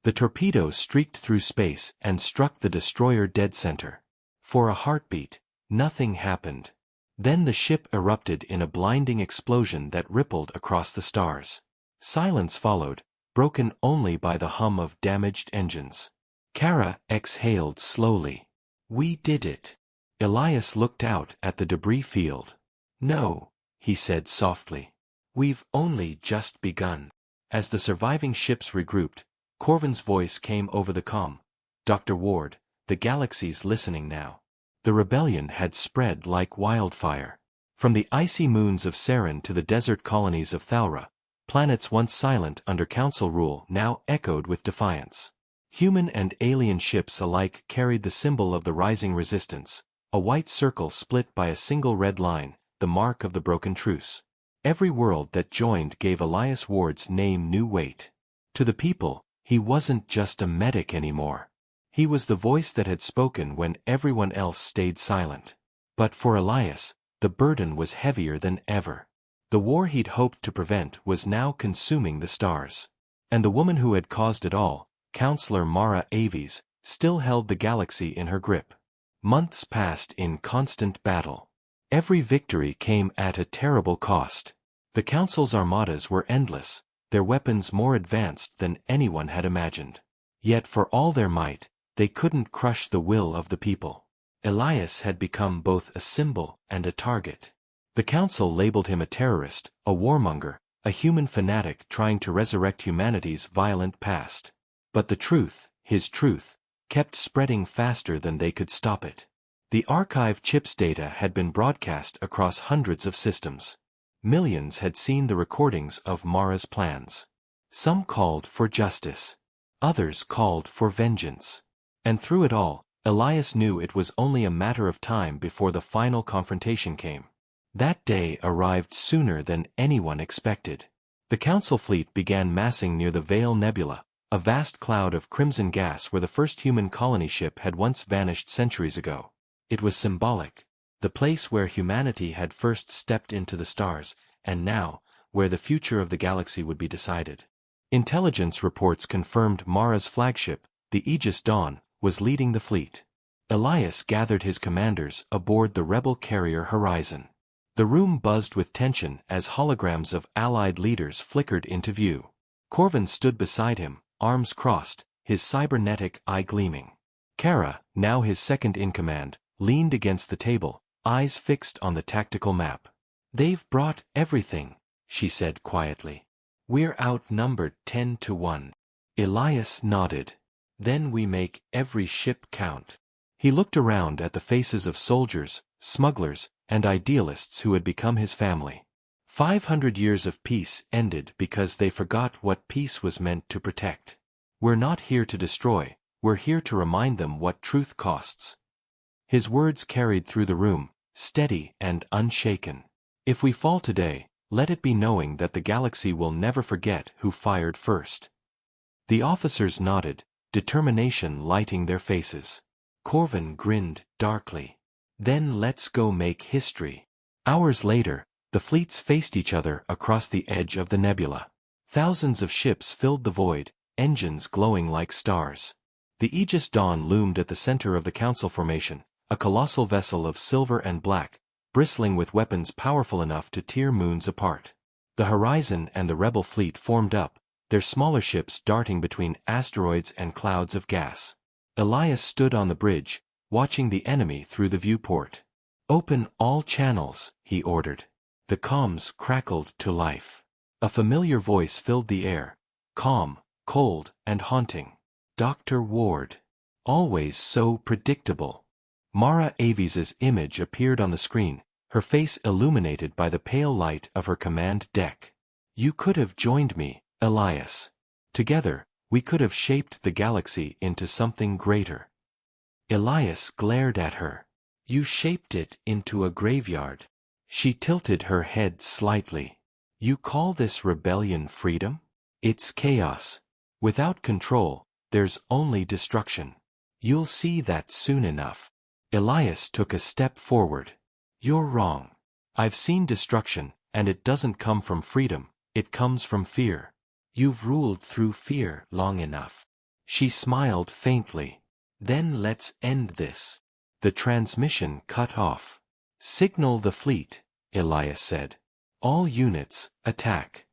Speaker 1: The torpedo streaked through space and struck the destroyer dead center. For a heartbeat, nothing happened. Then the ship erupted in a blinding explosion that rippled across the stars. Silence followed, broken only by the hum of damaged engines. Kara exhaled slowly. "We did it." Elias looked out at the debris field. "No," he said softly. "We've only just begun." As the surviving ships regrouped, Corvin's voice came over the comm. "Dr. Ward, the galaxy's listening now." The rebellion had spread like wildfire. From the icy moons of Saren to the desert colonies of Thalra, planets once silent under council rule now echoed with defiance. Human and alien ships alike carried the symbol of the rising resistance, a white circle split by a single red line, the mark of the broken truce. Every world that joined gave Elias Ward's name new weight. To the people, he wasn't just a medic anymore. He was the voice that had spoken when everyone else stayed silent. But for Elias, the burden was heavier than ever. The war he'd hoped to prevent was now consuming the stars. And the woman who had caused it all, Counselor Mara Aves, still held the galaxy in her grip. Months passed in constant battle. Every victory came at a terrible cost. The Council's armadas were endless, their weapons more advanced than anyone had imagined. Yet for all their might, they couldn't crush the will of the people. Elias had become both a symbol and a target. The Council labeled him a terrorist, a warmonger, a human fanatic trying to resurrect humanity's violent past. But the truth, his truth, kept spreading faster than they could stop it. The archive chips data had been broadcast across hundreds of systems. Millions had seen the recordings of Mara's plans. Some called for justice. Others called for vengeance. And through it all, Elias knew it was only a matter of time before the final confrontation came. That day arrived sooner than anyone expected. The Council fleet began massing near the Veil Nebula, a vast cloud of crimson gas where the first human colony ship had once vanished centuries ago. It was symbolic, the place where humanity had first stepped into the stars, and now, where the future of the galaxy would be decided. Intelligence reports confirmed Mara's flagship, the Aegis Dawn, was leading the fleet. Elias gathered his commanders aboard the rebel carrier Horizon. The room buzzed with tension as holograms of allied leaders flickered into view. Corvin stood beside him, arms crossed, his cybernetic eye gleaming. Kara, now his second in command, leaned against the table, eyes fixed on the tactical map. "They've brought everything," she said quietly. "We're outnumbered 10-1. Elias nodded. "Then we make every ship count." He looked around at the faces of soldiers, smugglers, and idealists who had become his family. 500 years of peace ended because they forgot what peace was meant to protect. "We're not here to destroy, we're here to remind them what truth costs." His words carried through the room, steady and unshaken. "If we fall today, Let it be knowing that the galaxy will never forget who fired first. The officers nodded, determination lighting their faces. Corvin grinned darkly. Then let's go make history. Hours later, the fleets faced each other across the edge of the nebula. Thousands of ships filled the void, engines glowing like stars. The Aegis Dawn loomed at the center of the Council formation, a colossal vessel of silver and black, bristling with weapons powerful enough to tear moons apart. The Horizon and the Rebel fleet formed up, their smaller ships darting between asteroids and clouds of gas. Elias stood on the bridge, watching the enemy through the viewport. "Open all channels," he ordered. The comms crackled to life. A familiar voice filled the air, calm, cold, and haunting. Dr. Ward. Always so predictable. Mara Avies's image appeared on the screen, her face illuminated by the pale light of her command deck. "You could have joined me, Elias. Together, we could have shaped the galaxy into something greater." Elias glared at her. "You shaped it into a graveyard." She tilted her head slightly. "You call this rebellion freedom? It's chaos. Without control, there's only destruction. You'll see that soon enough." Elias took a step forward. "You're wrong. I've seen destruction, and it doesn't come from freedom, it comes from fear. You've ruled through fear long enough." She smiled faintly. "Then let's end this." The transmission cut off. "Signal the fleet," Elias said. "All units, attack."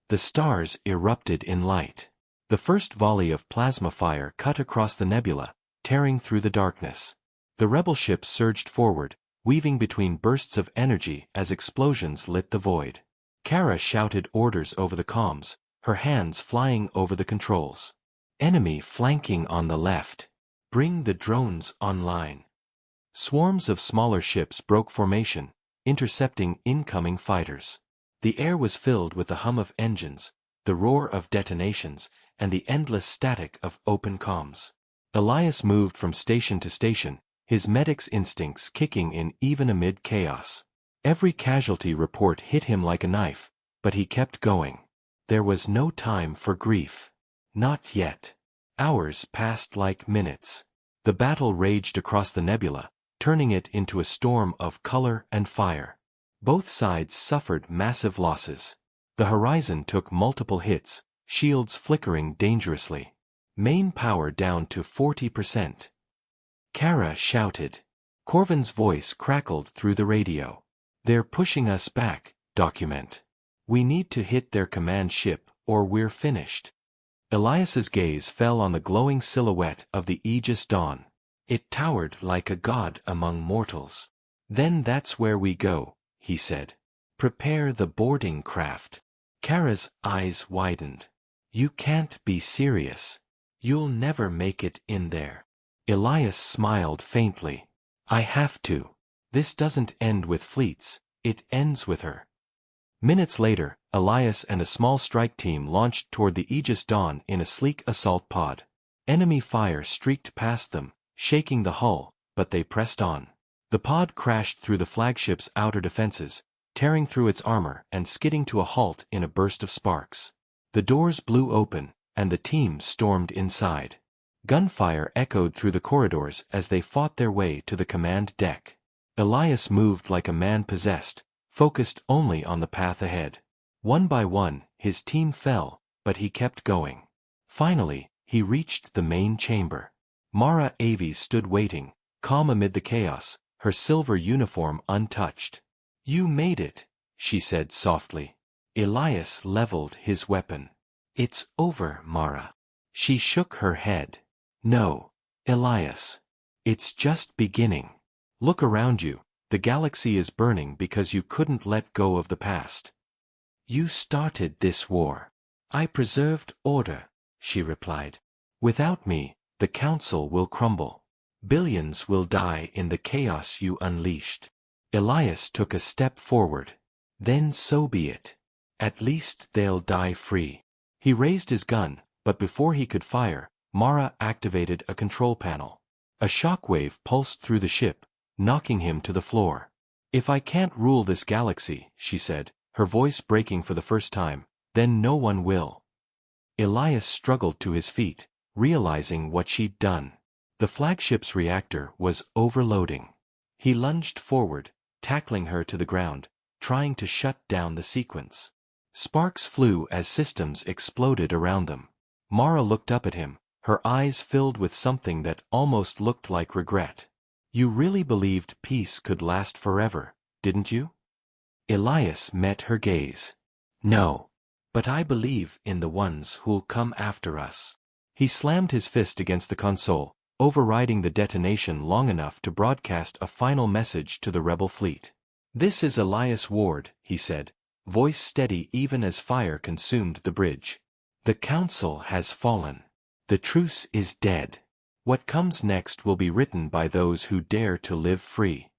Speaker 1: The stars erupted in light. The first volley of plasma fire cut across the nebula, tearing through the darkness. The rebel ships surged forward, weaving between bursts of energy as explosions lit the void. Kara shouted orders over the comms, her hands flying over the controls. "Enemy flanking on the left. Bring the drones online." Swarms of smaller ships broke formation, intercepting incoming fighters. The air was filled with the hum of engines, the roar of detonations, and the endless static of open comms. Elias moved from station to station, his medic's instincts kicking in even amid chaos. Every casualty report hit him like a knife, but he kept going. There was no time for grief. Not yet. Hours passed like minutes. The battle raged across the nebula, turning it into a storm of color and fire. Both sides suffered massive losses. The Horizon took multiple hits, shields flickering dangerously. Main power down to 40%. Kara shouted. Corvin's voice crackled through the radio. "They're pushing us back, document. We need to hit their command ship, or we're finished." Elias's gaze fell on the glowing silhouette of the Aegis Dawn. It towered like a god among mortals. "Then that's where we go," he said. "Prepare the boarding craft." Kara's eyes widened. "You can't be serious. You'll never make it in there." Elias smiled faintly. "I have to. This doesn't end with fleets, it ends with her." Minutes later, Elias and a small strike team launched toward the Aegis Dawn in a sleek assault pod. Enemy fire streaked past them, shaking the hull, but they pressed on. The pod crashed through the flagship's outer defenses, tearing through its armor and skidding to a halt in a burst of sparks. The doors blew open, and the team stormed inside. Gunfire echoed through the corridors as they fought their way to the command deck. Elias moved like a man possessed, focused only on the path ahead. One by one, his team fell, but he kept going. Finally, he reached the main chamber. Mara Avies stood waiting, calm amid the chaos, her silver uniform untouched. "You made it," she said softly. Elias leveled his weapon. "It's over, Mara." She shook her head. "No, Elias. It's just beginning. Look around you, the galaxy is burning because you couldn't let go of the past." "You started this war. I preserved order," she replied. "Without me, the Council will crumble. Billions will die in the chaos you unleashed." Elias took a step forward. "Then so be it. At least they'll die free." He raised his gun, but before he could fire, Mara activated a control panel. A shockwave pulsed through the ship, knocking him to the floor. "If I can't rule this galaxy," she said, her voice breaking for the first time, "then no one will." Elias struggled to his feet, realizing what she'd done. The flagship's reactor was overloading. He lunged forward, tackling her to the ground, trying to shut down the sequence. Sparks flew as systems exploded around them. Mara looked up at him, her eyes filled with something that almost looked like regret. "You really believed peace could last forever, didn't you?" Elias met her gaze. "No. But I believe in the ones who'll come after us." He slammed his fist against the console, overriding the detonation long enough to broadcast a final message to the rebel fleet. "This is Elias Ward," he said, voice steady even as fire consumed the bridge. "The Council has fallen. The Truce is dead. What comes next will be written by those who dare to live free."